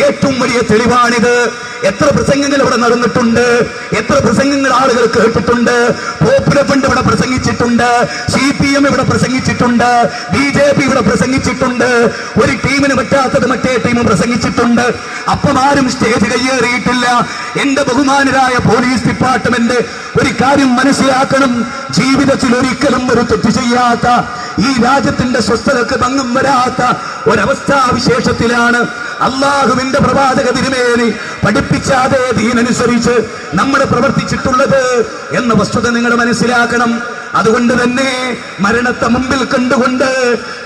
ഏറ്റവും വലിയ തെളിവാണിത്. എത്ര പ്രസംഗങ്ങൾ ഇവിടെ നടന്നിട്ടുണ്ട്, എത്ര പ്രസംഗങ്ങൾ ആളുകൾ കേട്ടിട്ടുണ്ട്. പോപ്പുലർ ഫണ്ട് ഇവിടെ പ്രസംഗിച്ചിട്ടുണ്ട്, CPM ഇവിടെ പ്രസംഗിച്ചിട്ടുണ്ട്, BJP ഇവിടെ പ്രസംഗിച്ചിട്ടുണ്ട്. ഒരു ടീമിന് പറ്റാത്തത് മറ്റേ ടീമും പ്രസംഗിച്ചിട്ടുണ്ട്. അപ്പം ആരും സ്റ്റേജ് കയ്യേറിയിട്ടില്ല. എന്റെ ബഹുമാനരായ പോലീസ് ഡിപ്പാർട്ട്മെന്റ് ഒരു കാര്യം മനസ്സിലാക്കണം. ജീവിതത്തിൽ ഒരിക്കലും ഒരു തെറ്റ് ചെയ്യാത്ത, ഈ രാജ്യത്തിന്റെ സ്വസ്ഥതക്ക് ഭംഗം വരാത്ത ഒരവസ്ഥാവിശേഷത്തിലാണ് അള്ളാഹുവിന്റെ പ്രവാചക തിരുമേനി പഠിപ്പിച്ച അതേ ദീനനുസരിച്ച് നമ്മൾ പ്രവർത്തിച്ചിട്ടുള്ളത് എന്ന വസ്തുത നിങ്ങൾ മനസ്സിലാക്കണം. അതുകൊണ്ട് തന്നെ മരണത്തെ മുമ്പിൽ കണ്ടുകൊണ്ട്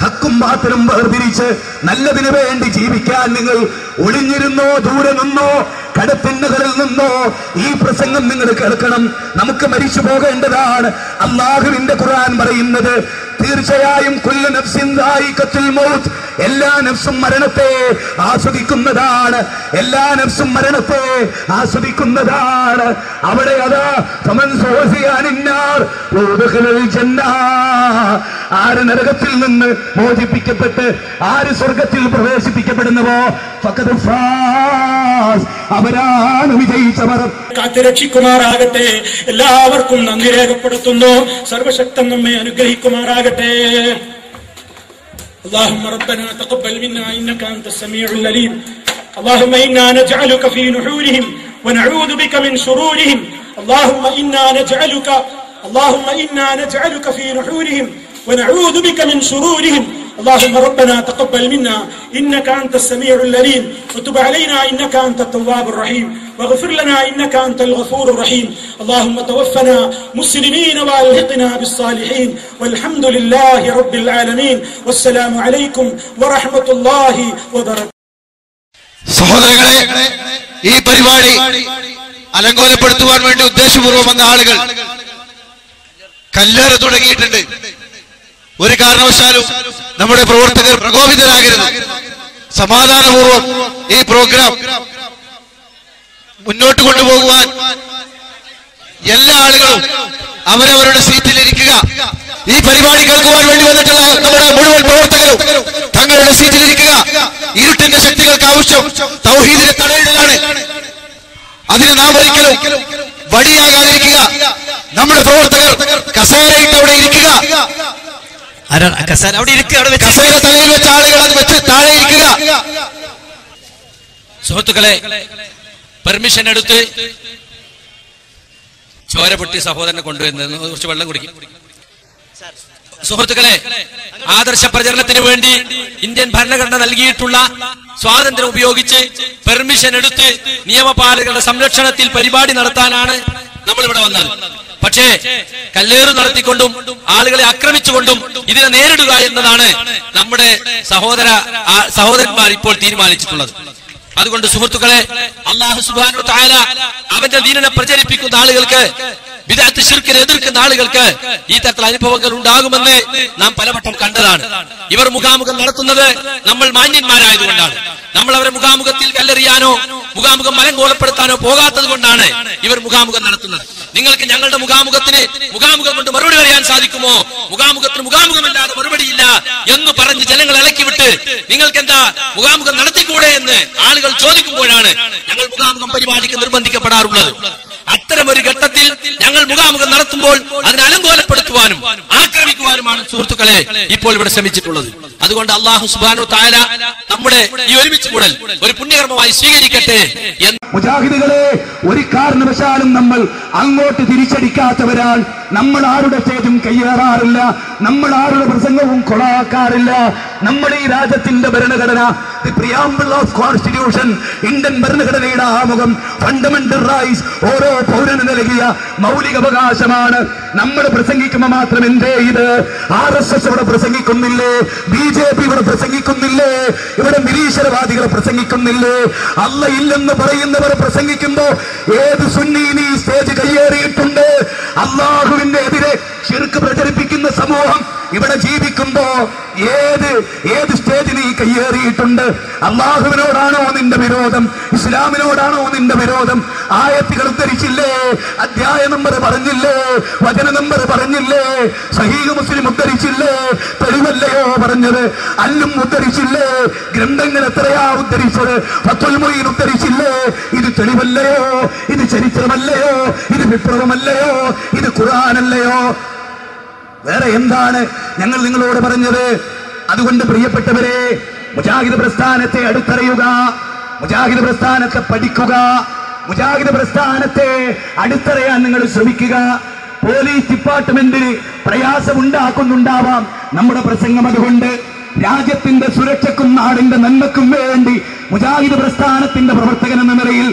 ഹക്കും ബാത്തിലും വേർതിരിച്ച് നല്ലതിനു വേണ്ടി ജീവിക്കാൻ നിങ്ങൾ ഒളിഞ്ഞിരുന്നോ, ദൂരെ നിന്നോ, കടത്തിണ്ണകളിൽ നിന്നോ ഈ പ്രസംഗം നിങ്ങൾ കേൾക്കണം. നമുക്ക് മരിച്ചു പോകേണ്ടതാണ്. അല്ലാഹുവിന്റെ ഖുർആൻ പറയുന്നത് തീർച്ചയായും കുല്ലു നഫ്സിൻ ദായിഖത്തുൽ മൗത്ത്, എല്ലാ നഫ്സും മരണത്തെ ആസ്വദിക്കുന്നതാണ്. എല്ലാ നഫ്സും മരണത്തെ ആസ്വദിക്കുന്നതാണ്. അവിടെ അതാ ഫമൻ സുഹസിയാനിന്നാർ വദഖലൽ ജന്ന, ആര് നരകത്തിൽ നിന്ന് മോചിപ്പിക്കപ്പെട്ട് ആര് സ്വർഗത്തിൽ പ്രവേശിപ്പിക്കപ്പെടുന്നുവോ ഫഖദ് ഫാസ്, അവരാണ് വിജയിച്ചവർ. കാത്തുരക്ഷിക്കുമാറാകട്ടെ. എല്ലാവർക്കും നന്ദി രേഖപ്പെടുത്തുന്നു. സർവശക്തൻ നമ്മെ അനുഗ്രഹിക്കുമാറാകട്ടെ. اللهم ربنا تقبل منا إنك أنت السميع العليم. اللهم إنا نجعلك في نحورهم ونعوذ بك من شرورهم. اللهم إنا نجعلك في نحورهم ونعوذ بك من شرورهم. اللهم ربنا تقبل منا إنك أنت السميع العليم وتب علينا إنك أنت التواب الرحيم واغفر لنا إنك أنت الغفور الرحيم. اللهم توفنا مسلمين وألحقنا بالصالحين والحمد لله رب العالمين والسلام عليكم ورحمة الله وبركاته. സഹോദരങ്ങളെ, ഈ പരിപാടി അലങ്കോലപ്പെടുത്തുവാൻ വേണ്ടി ഉദ്ദേശപൂർവ്വം വന്ന ആളുകൾ കല്ലേറ് തുടങ്ങിയിട്ടുണ്ട്. ഒരു കാരണവശാലും നമ്മുടെ പ്രവർത്തകർ പ്രകോപിതരാകരുത്. സമാധാനപൂർവ്വം ഈ പ്രോഗ്രാം മുന്നോട്ട് കൊണ്ടുപോകുവാൻ എല്ലാ ആളുകളും അവരവരുടെ സീറ്റിലിരിക്കുക. ഈ പരിപാടി കേൾക്കുവാൻ വേണ്ടി വന്നിട്ടുള്ള നമ്മുടെ മുഴുവൻ പ്രവർത്തകരും തങ്ങളുടെ സീറ്റിലിരിക്കുക. ഇരുട്ടിന്റെ ശക്തികൾക്ക് ആവശ്യം തൗഹീദിനെ തടയിടലാണ്. അതിന് നാം ഒരിക്കലും വടിയാകാതിരിക്കുക. നമ്മുടെ പ്രവർത്തകർ കസേരയിട്ട് അവിടെ ഇരിക്കുക. കസേര തലയിൽ വെച്ച ആളുകൾ അത് വെച്ച് താഴെ ഇരിക്കുക. സുഹൃത്തുക്കളെ, പെർമിഷൻ എടുത്ത് ചോരപൊട്ടി സഹോദരനെ കൊണ്ടുവരുന്നത് കുറച്ച് വെള്ളം കുടിക്കും. സുഹൃത്തുക്കളെ, ആദർശ പ്രചരണത്തിന് വേണ്ടി ഇന്ത്യൻ ഭരണഘടന നൽകിയിട്ടുള്ള സ്വാതന്ത്ര്യം ഉപയോഗിച്ച് പെർമിഷൻ എടുത്ത് നിയമപാലകരുടെ സംരക്ഷണത്തിൽ പരിപാടി നടത്താനാണ് നമ്മളിവിടെ വന്നത്. പക്ഷേ കല്ലേറ് നടത്തിക്കൊണ്ടും ആളുകളെ ആക്രമിച്ചുകൊണ്ടും ഇതിനെ നേരിടുക എന്നതാണ് നമ്മുടെ സഹോദരന്മാർ ഇപ്പോൾ തീരുമാനിച്ചിട്ടുള്ളത്. അതുകൊണ്ട് സുഹൃത്തുക്കളെ, അല്ലാഹു സുബ്ഹാനഹു വ തആല അവന്റെ ദീനിനെ പ്രചരിപ്പിക്കുന്ന ആളുകൾക്ക്, ബിദ്അത്ത് ശിർക്കിനെ എതിർക്കുന്ന ആളുകൾക്ക് ഈ തരത്തിലുള്ള അനുഭവങ്ങൾ ഉണ്ടാകുമെന്ന് നാം പലവട്ടം കണ്ടതാണ്. ഇവർ മുഖാമുഖം നടത്തുന്നത് നമ്മൾ മാന്യന്മാരായതുകൊണ്ടാണ്. നമ്മൾ അവരെ മുഖാമുഖത്തിൽ കല്ലെറിയാനോ മുഖാമുഖം മലങ്കോലപ്പെടുത്താനോ പോകാത്തത് കൊണ്ടാണ് ഇവർ മുഖാമുഖം നടത്തുന്നത്. നിങ്ങൾക്ക് ഞങ്ങളുടെ മുഖാമുഖം കൊണ്ട് മറുപടി പറയാൻ സാധിക്കുമോ? മുഖാമുഖത്തിന് മുഖാമുഖമല്ലാതെ മറുപടിയില്ല എന്ന് പറഞ്ഞ് ജനങ്ങളെ ഇളക്കിവിട്ട് നിങ്ങൾക്ക് എന്താ മുഖാമുഖം നടത്തിക്കൂടെ എന്ന് ആളുകൾ ചോദിക്കുമ്പോഴാണ് ഞങ്ങൾ മുഖാമുഖം പരിപാടിക്ക് നിർബന്ധിക്കപ്പെടാറുള്ളത്. അത്തരമൊരു ഘട്ടത്തിൽ ഞങ്ങൾ മുഖാമുഖം നടത്തുമ്പോൾ അതിനെ അലങ്കോലപ്പെടുത്തുവാനും ആക്രമിക്കുവാനുമാണ് സുഹൃത്തുക്കളെ ഇപ്പോൾ ഇവിടെ ശ്രമിച്ചിട്ടുള്ളത്. അതുകൊണ്ട് അല്ലാഹു സുബ്ഹാനഹു വ തആല നമ്മുടെ ഈ ഒരുമിച്ച് കൂടൽ ഒരു പുണ്യകർമ്മമായി സ്വീകരിക്കട്ടെ. മുജാഹിദുകളെ, ഒരു കാരണവശാലും നമ്മൾ അങ്ങോട്ട് തിരിച്ചടിക്കാത്തവരാണ്. നമ്മൾ ആരുടെ സ്റ്റേജും കയ്യേറാറില്ല. നമ്മൾ ആരുടെ പ്രസംഗവും കൊളാക്കാറില്ല. നമ്മുടെ ഈ രാജ്യത്തിന്റെ ഭരണഘടന, the preamble of constitution, Indian ഭരണഘടനയുടെ ആമുഖം, ഫണ്ടമെന്റൽ റൈറ്റ്സ്, ഓരോ പൗരന് നൽകിയ മൗലിക അവകാശമാണ്. നമ്മൾ പ്രസംഗിക്കുമ്പോൾ മാത്രം എന്തേ ഇത് RSS ഇവിടെ പ്രസംഗിക്കുന്നില്ലേ? BJP ഇവിടെ പ്രസംഗിക്കുന്നില്ലേ? ഇവിടെ നിരീശ്വരവാദികൾ പ്രസംഗിക്കുന്നില്ലേ? അല്ല ഇല്ലെന്ന് പറയുന്നവർ പ്രസംഗിക്കുമ്പോ ഏത് സുന്നി ഈ സ്റ്റേജ് കയ്യേറിയിട്ടുണ്ട്? അല്ലാഹുവിന്റെ എതിരെ ശിർക്ക് പ്രചരിപ്പിക്കുന്ന സമൂഹം ഇവിടെ ജീവിക്കുമ്പോ ഏത് സ്റ്റേജിൽ നീ കയ്യേറിയിട്ടുണ്ട്? അള്ളാഹുവിനോടാണോ നിന്റെ വിരോധം? ഇസ്ലാമിനോടാണോ നിന്റെ വിരോധം? ആയത്തുകൾ ഉദ്ധരിച്ചില്ലേ? അധ്യായ നമ്പർ പറഞ്ഞില്ലേ? വചന നമ്പർ പറഞ്ഞില്ലേ? സഹീഹ് മുസ്ലിം ഉദ്ധരിച്ചില്ലേ? തെളിവല്ലയോ പറഞ്ഞത്? അല്ലും ഉദ്ധരിച്ചില്ലേ? ഗ്രന്ഥങ്ങൾ എത്രയാ ഉദ്ധരിച്ചത്? ഫത്വൽ മുഈൻ ഉദ്ധരിച്ചില്ലേ? ഇത് തെളിവല്ലയോ? ഇത് ചരിത്രമല്ലയോ? ഇത് വിപ്ലവമല്ലയോ? ഇത് ഖുർആനല്ലയോ? വേറെ എന്താണ് ഞങ്ങൾ നിങ്ങളോട് പറഞ്ഞത്? അതുകൊണ്ട് പ്രിയപ്പെട്ടവരെ, മുജാഹിദ് പ്രസ്ഥാനത്തെ അടുത്തറിയുക, മുജാഹിദ് പ്രസ്ഥാനത്തെ പഠിക്കുക, മുജാഹിദ് പ്രസ്ഥാനത്തെ അടുത്തറിയാൻ നിങ്ങൾ ശ്രമിക്കുക. പോലീസ് ഡിപ്പാർട്ട്മെന്റിന് പ്രയാസമുണ്ടാക്കുന്നുണ്ടാവാം നമ്മുടെ പ്രസംഗം. അതുകൊണ്ട് രാജ്യത്തിന്റെ സുരക്ഷയ്ക്കും നാടിന്റെ നന്മയ്ക്കും വേണ്ടി മുജാഹിദ് പ്രസ്ഥാനത്തിന്റെ പ്രവർത്തകൻ എന്ന നിലയിൽ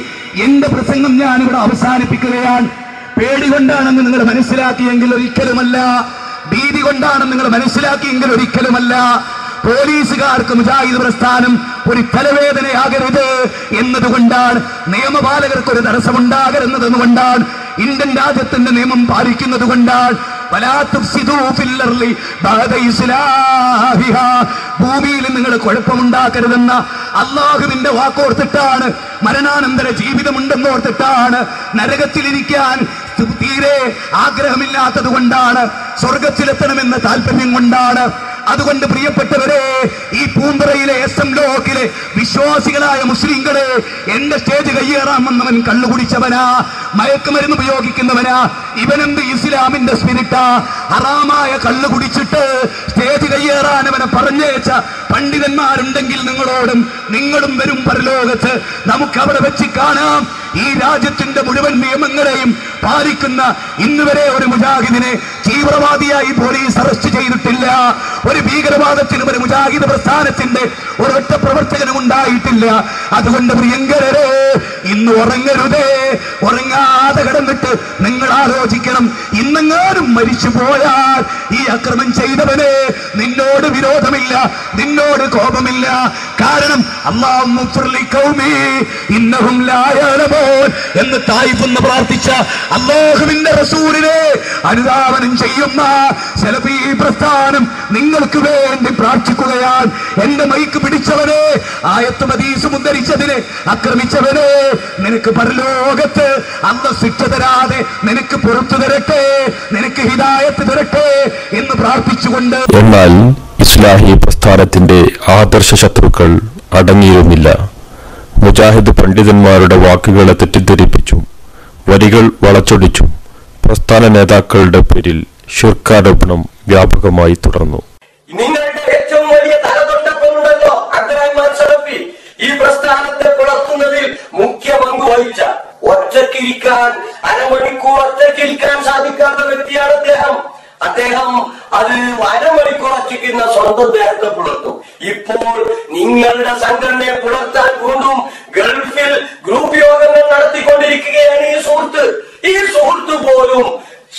എന്റെ പ്രസംഗം ഞാനിവിടെ അവസാനിപ്പിക്കുകയാണ്. പേടി കൊണ്ടാണെന്ന് നിങ്ങൾ മനസ്സിലാക്കിയെങ്കിൽ ഒരിക്കലുമല്ല. ഭീതി കൊണ്ടാണ് നിങ്ങൾ മനസ്സിലാക്കിയെങ്കിൽ ഒരിക്കലുമല്ല. പോലീസുകാർക്ക് മുജാഹിദ് പ്രസ്ഥാനം ഒരു തലവേദനയാകരുത് എന്നതുകൊണ്ടാണ്, നിയമപാലകർക്ക് ഒരു തടസ്സമുണ്ടാകരുതെന്നതുകൊണ്ടാണ്, ഇന്ത്യൻ രാജ്യത്തിന്റെ നിയമം പാലിക്കുന്നത് കൊണ്ടാണ്. ഭൂമിയിൽ നിങ്ങൾ കുഴപ്പമുണ്ടാക്കരുതെന്ന അള്ളാഹുവിന്റെ വാക്കോർത്തിട്ടാണ്, മരണാനന്തര ജീവിതമുണ്ടെന്നോർത്തിട്ടാണ്, നരകത്തിലിരിക്കാൻ തീരെ ആഗ്രഹമില്ലാത്തത് കൊണ്ടാണ്, സ്വർഗത്തിലെത്തണമെന്ന താല്പര്യം കൊണ്ടാണ്. അതുകൊണ്ട് പ്രിയപ്പെട്ടവരെ, ഈ പൂന്തറയിലെ SM ബ്ലോക്കിലെ വിശ്വാസികളായ മുസ്ലിങ്ങളെ, എന്റെ സ്റ്റേജ് കയ്യേറാൻ വന്നവൻ കള്ളുകുടിച്ചവനാ, മയക്കുമരുന്ന് ഉപയോഗിക്കുന്നവനാ, ഇവനെന്ത് ഇസ്ലാമിന്റെ സ്പിരിറ്റാ? ഹറാമായ കള്ളു കുടിച്ചിട്ട് സ്റ്റേജ് കയ്യേറാൻ അവനെ പറഞ്ഞേച്ച പണ്ഡിതന്മാരുണ്ടെങ്കിൽ നിങ്ങളും വരും പരലോകത്ത്. നമുക്ക് അവിടെ വെച്ച് കാണാം. ഈ രാജ്യത്തിന്റെ മുഴുവൻ നിയമങ്ങളെയും പാലിക്കുന്ന ഇന്നുവരെ ഒരു മുജാഹിദിനെ തീവ്രവാദിയായി പോലീസ് അറസ്റ്റ് ചെയ്തിട്ടില്ല. ഒരു ഭീകരവാദത്തിനും ഒരു മുജാഹിദ് പ്രസ്ഥാനത്തിന്റെ ഒരൊറ്റ പ്രവർത്തകനും ഉണ്ടായിട്ടില്ല. അതുകൊണ്ട് പ്രിയങ്കരരെ, ഇന്ന് ഉറങ്ങരുതേ. ഉറങ്ങാതെ കിടന്നിട്ട് നിങ്ങൾ ആലോചിക്കണം, ഇന്നെങ്ങാനും മരിച്ചു പോയാൽ ഈ അക്രമം ചെയ്തവനെ നിന്നോട് വിരോധമില്ല, നിന്നോട് കോപമില്ല. കാരണം എന്ന് തായിഫെന്ന് പ്രാർത്ഥിച്ച അല്ലാഹുവിന്റെ റസൂലിനെ അനുധാവനം ചെയ്യുന്ന സലഫി പ്രസ്ഥാനം നിങ്ങൾക്ക് വേണ്ടി പ്രാർത്ഥിക്കുകയാണ്. എന്റെ മൈക്ക് പിടിച്ചവനെ, ആയത്തും ഹദീസും ഉദ്ധരിച്ചതിനെ ആക്രമിച്ചവനെ, നിനക്ക് പരലോകത്ത് അല്ലാഹു ശിക്ഷ തരാതെ നിനക്ക് പുറത്തു തരട്ടെ, നിനക്ക് ഹിദായത്ത് തരട്ടെ എന്ന് പ്രാർത്ഥിച്ചുകൊണ്ട്. എന്നാൽ ഇസ്ലാഹി പ്രസ്ഥാനത്തിന്റെ ആദർശ ശത്രുക്കൾ അടങ്ങിയിരുന്നില്ല. മുജാഹിദ് പണ്ഡിതന്മാരുടെ വാക്കുകളെ തെറ്റിദ്ധരിപ്പിച്ചു, വരികൾ വളച്ചൊടിച്ചു. പ്രസ്ഥാന നേതാക്കളുടെ പേരിൽ ശിർക്കാരോപണം വ്യാപകമായി തുടർന്നു. നിങ്ങളുടെ ഏറ്റവും വലിയ തലതൊട്ടപ്പനുണ്ടല്ലോ അബ്ദുറഹ്മാൻ സലഫി, ഈ പ്രസ്ഥാനത്തെ പുലർത്തുന്നതിൽ മുഖ്യ പങ്ക് വഹിച്ച, ഒറ്റക്കിരിക്കാൻ അരമണിക്കൂർ ഒറ്റക്കിരിക്കാൻ സാധിക്കാത്ത വ്യക്തിയാണ് അദ്ദേഹം അത് അരമണിക്കൂർ ഒറ്റയ്ക്കുന്ന സ്വന്തം ദേഹത്തെ പുലർത്തും. ഇപ്പോൾ നിങ്ങളുടെ സംഘടനയെ പുലർത്താൻ വീണ്ടും ഗൾഫിൽ ഗ്രൂപ്പ് യോഗങ്ങൾ നടത്തിക്കൊണ്ടിരിക്കുകയാണ് ഈ സുഹൃത്ത് പോലും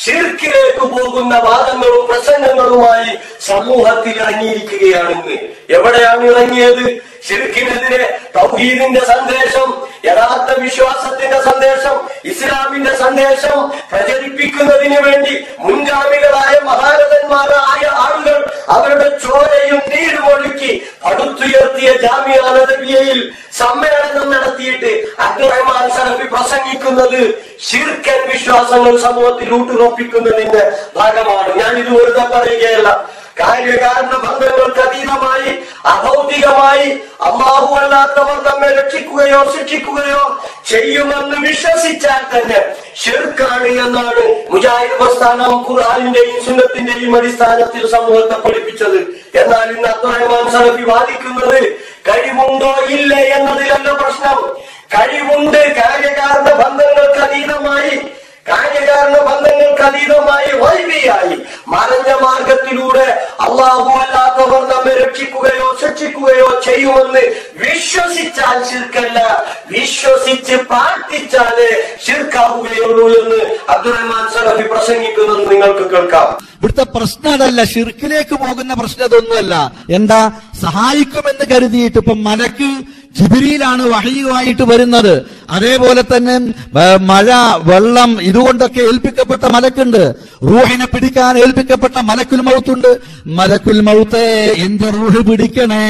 ശിർക്കിലേക്ക് പോകുന്ന വാദങ്ങളും പ്രസംഗങ്ങളുമായി സമൂഹത്തിൽ ഇറങ്ങിയിരിക്കുകയാണെന്ന്. എവിടെയാണ് ഇറങ്ങിയത്? ശിർക്കിനെതിരെ തൗഹീദിന്റെ സന്ദേശം, യഥാർത്ഥ വിശ്വാസത്തിന്റെ സന്ദേശം, ഇസ്ലാമിന്റെ സന്ദേശം പ്രചരിപ്പിക്കുന്നതിന് വേണ്ടി മുൻഗാമികളായ മഹാരഥന്മാരായ ആളുകൾ അവരുടെ ചോരയും നീരുമൊഴുക്കി പടുത്തുയർത്തിയ ജാമിഅ നബവിയയിൽ സമ്മേളനം നടത്തിയിട്ട് അബ്ദുറഹ്മാൻ സലഫി പ്രസംഗിക്കുന്നത് ശിർക്കൻ വിശ്വാസങ്ങൾ സമൂഹത്തിൽ ഊട്ടുറപ്പിക്കുന്നതിന്റെ ഭാഗമാണ്. ഞാനിത് വെറുതെ പറയുകയല്ല. കാര്യകാരണ ബന്ധങ്ങൾക്ക് അതീതമായി അഭൗതികമായി അല്ലാഹു അല്ലാത്തവർ നമ്മെ രക്ഷിക്കുകയോ ശിക്ഷിക്കുകയോ ചെയ്യുമെന്ന് വിശ്വസിച്ചാൽ തന്നെ ശിർക്കാണ് എന്നാണ് മുജാഹിദ് പ്രസ്ഥാനം ഖുർആനിന്റെയും സുന്നത്തിന്റെയും അടിസ്ഥാനത്തിൽ സമൂഹത്തെ പഠിപ്പിച്ചത്. എന്നാൽ ഇന്ന് അബ്ദുറഹ്മാൻ സലഫി വാദിക്കുന്നത് കഴിവുണ്ടോ ഇല്ലേ എന്നതിലല്ല പ്രശ്നം. കഴിവുണ്ട്. കാര്യകാരണ ബന്ധങ്ങൾക്ക് അതീതമായി വൈവിയായി മറഞ്ഞ മാർഗത്തിലൂടെ അല്ലാഹു അല്ലാത്തവർ നമ്മെ രക്ഷിക്കുകയോ ശിക്ഷിക്കുകയോ ചെയ്യുമെന്ന് വിശ്വസിച്ചാൽ ശിർക്കല്ല, വിശ്വസിച്ച് പ്രാർത്ഥിച്ചാലേ ശിർക്കാവുകയുള്ളൂ എന്ന് അബ്ദുറഹ്മാൻ സലഫി പ്രസംഗിക്കുന്നത് നിങ്ങൾക്ക് കേൾക്കാം. ഇവിടുത്തെ പ്രശ്നം അതല്ല, ഷിർക്കിലേക്ക് പോകുന്ന പ്രശ്നം അതൊന്നുമല്ല. എന്താ സഹായിക്കുമെന്ന് കരുതിയിട്ട് ഇപ്പം മലക്ക് ജിബ്രീലാണ് വഹയുമായിട്ട് വരുന്നത്. അതേപോലെ തന്നെ മഴ, വെള്ളം ഇതുകൊണ്ടൊക്കെ ഏൽപ്പിക്കപ്പെട്ട മലക്കുണ്ട്. റൂഹിനെ പിടിക്കാൻ ഏൽപ്പിക്കപ്പെട്ട മലക്കുൽ മൗത്തുണ്ട്. മലക്കുൽ മൗത്തെ എന്റെ റൂഹ് പിടിക്കണേ,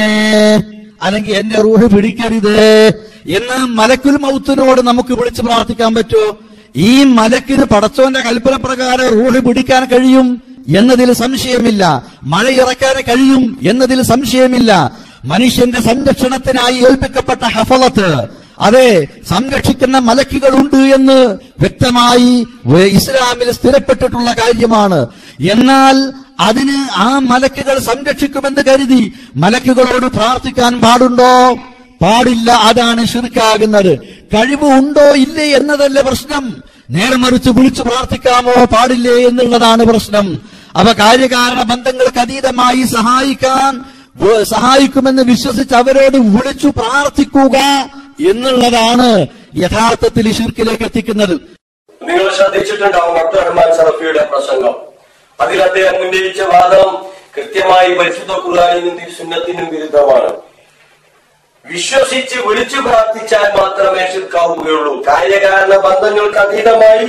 അല്ലെങ്കിൽ എന്റെ റൂഹ് പിടിക്കരുത് എന്ന് മലക്കുൽ മൗത്തിനോട് നമുക്ക് വിളിച്ച് പ്രാർത്ഥിക്കാൻ പറ്റുമോ? ഈ മലക്കിന് പടച്ചോന്റെ കൽപ്പന പ്രകാരം റൂഹ് പിടിക്കാൻ കഴിയും എന്നതിൽ സംശയമില്ല. മഴ ഇറക്കാൻ കഴിയും എന്നതിൽ സംശയമില്ല. മനുഷ്യന്റെ സംരക്ഷണത്തിനായി ഏൽപ്പിക്കപ്പെട്ട ഹഫളത്ത്, അതെ, സംരക്ഷിക്കുന്ന മലക്കുകളുണ്ട് എന്ന് വ്യക്തമായി ഇസ്ലാമിൽ സ്ഥിരപ്പെട്ടിട്ടുള്ള കാര്യമാണ്. എന്നാൽ അതിന് ആ മലക്കുകൾ സംരക്ഷിക്കുമെന്ന് കരുതി മലക്കുകളോട് പ്രാർത്ഥിക്കാൻ പാടുണ്ടോ? പാടില്ല. അതാണ് ശിർക്കാകുന്നത്. കഴിവ് ഉണ്ടോ ഇല്ലേ എന്നതല്ല പ്രശ്നം, നേരെ മറിച്ച് വിളിച്ചു പ്രാർത്ഥിക്കാമോ പാടില്ലേ എന്നുള്ളതാണ് പ്രശ്നം. അവ കാര്യകാരണ ബന്ധങ്ങൾക്ക് അതീതമായി സഹായിക്കുമെന്ന് വിശ്വസിച്ച് അവരോട് വിളിച്ചു പ്രാർത്ഥിക്കുക എന്നുള്ളതാണ് യഥാർത്ഥത്തിൽ ശിർക്കിലേക്ക് എത്തിക്കുന്നത്. നിങ്ങൾ ശ്രദ്ധിച്ചിട്ടുണ്ടാവും അബ്ദുറഹ്മാൻ സലഫിയുടെ പ്രസംഗം. അതിൽ അദ്ദേഹം ഉന്നയിച്ച വാദം കൃത്യമായി പരിശുദ്ധ ഖുർആനിനും സുന്നത്തിനും വിരുദ്ധമാണ്. വിശ്വസിച്ച് വിളിച്ചു പ്രാർത്ഥിച്ചാൽ മാത്രമേ ശിർക്കാവുകയുള്ളൂ. കാര്യകാരണ ബന്ധങ്ങൾക്ക് അതീതമായി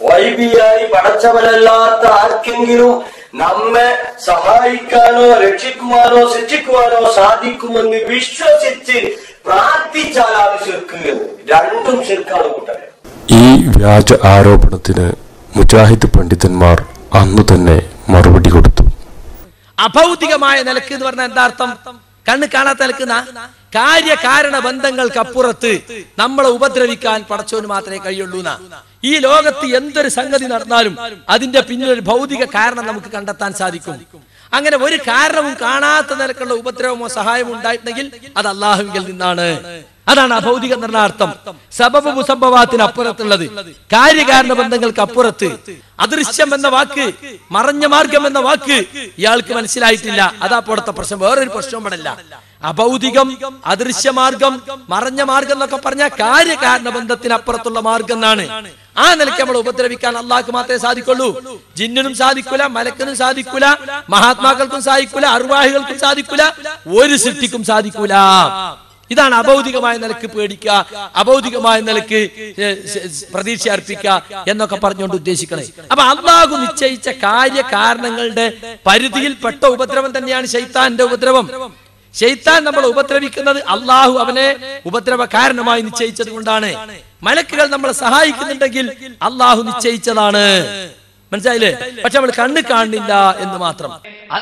വൈബിയായി പടച്ചവനല്ലാത്ത ആർക്കെങ്കിലും നമ്മെ സഹായിക്കാനോ രക്ഷിക്കുവാനോ ശിക്ഷിക്കുവാനോ സാധിക്കുമെന്ന് വിശ്വസിച്ച് പ്രാർത്ഥിച്ചാലാണ് ശിർക്ക്. രണ്ടും ശിർക്കാണ് കൂട്ടരെ. ഈ വ്യാജ ആരോപണത്തിന് മുജാഹിദ് പണ്ഡിതന്മാർ അന്നു തന്നെ മറുപടി കൊടുത്തു. അഭൗതികമായ നിലക്ക് എന്ന് പറഞ്ഞാൽ എന്താ അർത്ഥം? കണ്ണ് കാണാത്ത നിലക്കുന്ന കാര്യകാരണ ബന്ധങ്ങൾക്കപ്പുറത്ത് നമ്മളെ ഉപദ്രവിക്കാൻ പടച്ചോന് മാത്രമേ കഴിയുള്ളൂ. ഈ ലോകത്ത് എന്തൊരു സംഗതി നടന്നാലും അതിന്റെ പിന്നിലൊരു ഭൗതിക കാരണം നമുക്ക് കണ്ടെത്താൻ സാധിക്കും. അങ്ങനെ ഒരു കാരണവും കാണാത്ത നിലക്കുള്ള ഉപദ്രവമോ സഹായമോ ഉണ്ടായിട്ടുണ്ടെങ്കിൽ അത് അള്ളാഹുവിൽ നിന്നാണ്. അതാണ് അഭൗതിക നിർണാർത്ഥം. സബബ് മുസബബാത്തിന് അപ്പുറത്തുള്ളത്, കാര്യകാരണ ബന്ധങ്ങൾക്ക് അപ്പുറത്ത്. അദൃശ്യം എന്ന വാക്ക്, മറഞ്ഞ മാർഗം എന്ന വാക്ക് ഇയാൾക്ക് മനസ്സിലായിട്ടില്ല. അതാ പോടത്തെ പ്രശ്നം. വേറൊരു പ്രശ്നവും പെടില്ല. അഭൗതികം, അദൃശ്യമാർഗം, മറഞ്ഞ മാർഗം എന്നൊക്കെ പറഞ്ഞാൽ കാര്യകാരണ ബന്ധത്തിന് അപ്പുറത്തുള്ള മാർഗം എന്നാണ്. ആ നിലയ്ക്ക് നമ്മൾ ഉപദ്രവിക്കാൻ അള്ളാഹ്ക്ക് മാത്രമേ സാധിക്കുള്ളൂ. ജിന്നിനും സാധിക്കൂല, മലക്കിനും സാധിക്കൂല, മഹാത്മാക്കൾക്കും സാധിക്കൂല, അർവാഹികൾക്കും സാധിക്കൂല, ഒരു സൃഷ്ടിക്കും സാധിക്കൂല. ഇതാണ് അഭൗതികമായ നിലക്ക് പേടിക്കുക, അഭൗതികമായ നിലക്ക് പ്രതീക്ഷ അർപ്പിക്കുക എന്നൊക്കെ പറഞ്ഞുകൊണ്ട് ഉദ്ദേശിക്കണേ. അപ്പൊ അള്ളാഹു നിശ്ചയിച്ച കാര്യകാരണങ്ങളുടെ പരിധിയിൽപ്പെട്ട ഉപദ്രവം തന്നെയാണ് ശൈത്താന്റെ ഉപദ്രവം. ശൈത്താൻ നമ്മൾ ഉപദ്രവിക്കുന്നത് അള്ളാഹു അവനെ ഉപദ്രവ കാരണമായി നിശ്ചയിച്ചത് കൊണ്ടാണ്. മലക്കുകൾ നമ്മളെ സഹായിക്കുന്നുണ്ടെങ്കിൽ അള്ളാഹു നിശ്ചയിച്ചതാണ്. മനസ്സിലായില്ലേ? പക്ഷെ നമ്മൾ കണ്ണ് കാണില്ല എന്ന് മാത്രം.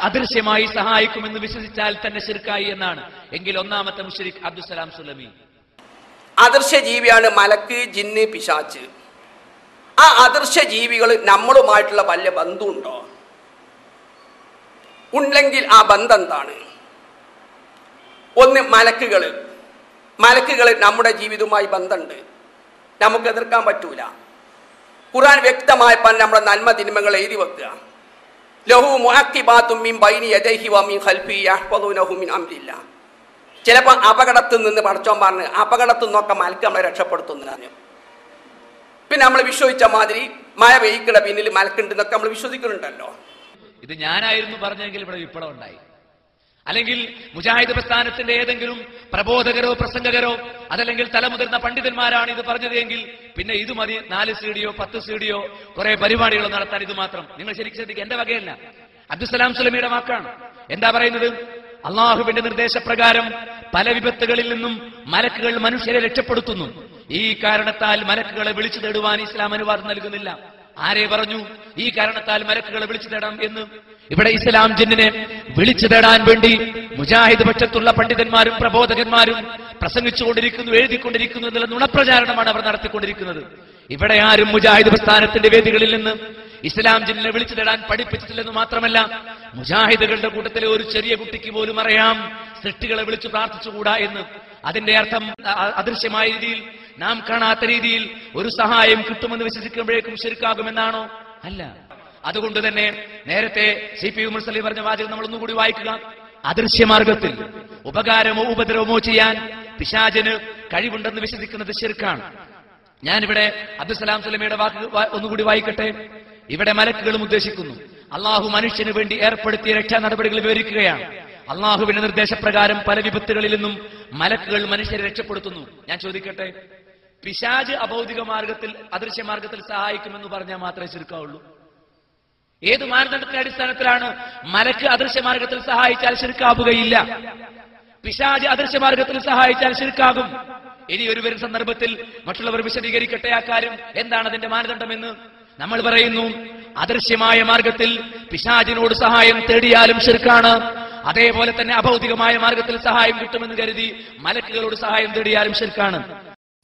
അദൃശ്യമായി സഹായിക്കുമെന്ന് വിശ്വസിച്ചാൽ തന്നെ ശിർക്കായി എന്നാണ്. എങ്കിൽ ഒന്നാമത്തെ മുശ്രിക് അബ്ദുസ്സലാം സുലമി. അദൃശ്യ ജീവിയാണ് മലക്ക്, ജിന്ന്, പിശാച്ച്. ആ അദൃശ്യ ജീവികൾ നമ്മളുമായിട്ടുള്ള വല്ല ബന്ധമുണ്ടോ? ഉണ്ടെങ്കിൽ ആ ബന്ധം എന്താണ്? ഒന്ന്, മലക്കുകൾ നമ്മുടെ ജീവിതവുമായി ബന്ധമുണ്ട്, നമുക്ക് എതിർക്കാൻ പറ്റൂല. ഖുർആൻ വ്യക്തമായി പറഞ്ഞ നമ്മുടെ നന്മ തിന്മകൾ എഴുതി വെക്കുക. ലഹു മുഅഖിബാത്തും മിൻ ബൈനി യദൈഹി വമിൻ ഖൽഫിഹി യഹ്ഫദൂനഹു മിൻ അംരില്ലാ. ചിലപ്പോൾ അപകടത്തിൽ നിന്ന് പടച്ചോൻ പറഞ്ഞ് അപകടത്തിൽ നിന്നൊക്കെ മലക്ക് നമ്മളെ രക്ഷപ്പെടുത്തുന്നു പറഞ്ഞു. പിന്നെ നമ്മൾ വിശ്വസിച്ച മാതിരി മഴ പെയ്ക്കണ പിന്നിൽ മലക്കുണ്ടെന്നൊക്കെ നമ്മൾ വിശ്വസിക്കുന്നുണ്ടല്ലോ. ഇത് ഞാനായിരുന്നു പറഞ്ഞെങ്കിൽ ഇവിടെ വിപ്ലവം ഉണ്ടായി. അല്ലെങ്കിൽ മുജാഹിദ് പ്രസ്ഥാനത്തിന്റെ ഏതെങ്കിലും പ്രബോധകരോ പ്രസംഗകരോ അതല്ലെങ്കിൽ തലമുതിർന്ന പണ്ഡിതന്മാരാണ് ഇത് പറഞ്ഞത് എങ്കിൽ പിന്നെ ഇത് മതി. 4 CD 10 CD കുറെ പരിപാടികൾ നടത്താൻ ഇത് മാത്രം. നിങ്ങൾ ശരിക്കും ശ്രദ്ധിക്കുക, എന്റെ വകയല്ല, അബ്ദുസ്സലാം സുലമിയുടെ വാക്കാണ്. എന്താ പറയുന്നത്? അള്ളാഹുവിന്റെ നിർദ്ദേശപ്രകാരം പല വിപത്തുകളിൽ നിന്നും മലക്കുകൾ മനുഷ്യരെ രക്ഷപ്പെടുത്തുന്നു. ഈ കാരണത്താൽ മലക്കുകളെ വിളിച്ചു തേടുവാൻ ഇസ്ലാം അനുവാദം നൽകുന്നില്ല. ആരെ പറഞ്ഞു ഈ കാരണത്താൽ മലക്കുകളെ വിളിച്ചു തേടാം എന്ന്? ഇവിടെ ഇസ്ലാം ജിന്നിനെ വിളിച്ചു തേടാൻ വേണ്ടി മുജാഹിദ് പക്ഷത്തുള്ള പണ്ഡിതന്മാരും പ്രബോധകന്മാരും പ്രസംഗിച്ചുകൊണ്ടിരിക്കുന്നു, എഴുതിക്കൊണ്ടിരിക്കുന്നു എന്നുള്ള നുണപ്രചാരണമാണ് അവർ നടത്തിക്കൊണ്ടിരിക്കുന്നത്. ഇവിടെ ആരും മുജാഹിദ് പ്രസ്ഥാനത്തിന്റെ വേദികളിൽ നിന്ന് ഇസ്ലാം ജിന്നിനെ വിളിച്ചു തേടാൻ പഠിപ്പിച്ചിട്ടില്ലെന്ന് മാത്രമല്ല, മുജാഹിദുകളുടെ കൂട്ടത്തിലെ ഒരു ചെറിയ കുട്ടിക്ക് പോലും അറിയാം സൃഷ്ടികളെ വിളിച്ചു പ്രാർത്ഥിച്ചുകൂടാ എന്ന്. അതിന്റെ അർത്ഥം അദൃശ്യമായ രീതിയിൽ, നാം കാണാത്ത രീതിയിൽ ഒരു സഹായം കിട്ടുമെന്ന് വിശ്വസിക്കുമ്പോഴേക്കും ശിർക്കാകുമെന്നാണോ? അല്ല. അതുകൊണ്ട് തന്നെ നേരത്തെ CP മുർസലി പറഞ്ഞ വാചകം നമ്മൾ ഒന്നുകൂടി വായിക്കുക. അദൃശ്യമാർഗത്തിൽ ഉപകാരമോ ഉപദ്രവമോ ചെയ്യാൻ പിശാചിന് കഴിവുണ്ടെന്ന് വിശ്വസിക്കുന്നത് ശിർക്കാണ്. ഞാനിവിടെ അബ്ദുസ്സലാം സുലമിയുടെ വാക്ക് ഒന്നുകൂടി വായിക്കട്ടെ. ഇവിടെ മലക്കുകളും ഉദ്ദേശിക്കുന്നു. അള്ളാഹു മനുഷ്യന് വേണ്ടി ഏർപ്പെടുത്തിയ രക്ഷാ നടപടികൾ വിവരിക്കുകയാണ്. അള്ളാഹുവിന്റെ നിർദ്ദേശപ്രകാരം പല വിപത്തുകളിൽ നിന്നും മലക്കുകൾ മനുഷ്യരെ രക്ഷപ്പെടുത്തുന്നു. ഞാൻ ചോദിക്കട്ടെ, പിശാച് അഭൗതിക മാർഗത്തിൽ അദൃശ്യ മാർഗത്തിൽ സഹായിക്കുമെന്ന് പറഞ്ഞാൽ മാത്രമേ ശിർക്കാവുള്ളൂ? ഏത് മാനദണ്ഡത്തിന്റെ അടിസ്ഥാനത്തിലാണ് മലക്ക് അദൃശ്യ മാർഗത്തിൽ സഹായിച്ചാൽ ശിർക്കാവുകയില്ല? പിശാച് അദൃശ്യ മാർഗത്തിൽ സഹായിച്ചാൽ ശിർക്കാകും. ഇനി ഒരു വരുന്ന സന്ദർഭത്തിൽ മറ്റുള്ളവർ വിശദീകരിക്കട്ടെ ആ കാര്യം, എന്താണ് അതിന്റെ മാനദണ്ഡമെന്ന്. നമ്മൾ പറയുന്നു അദൃശ്യമായ മാർഗത്തിൽ പിശാചിനോട് സഹായം തേടിയാലും ശിർക്കാണ്. അതേപോലെ തന്നെ അഭൗതികമായ മാർഗത്തിൽ സഹായം കിട്ടുമെന്ന് കരുതി മലക്കുകളോട് സഹായം തേടിയാലും ശിർക്കാണ്.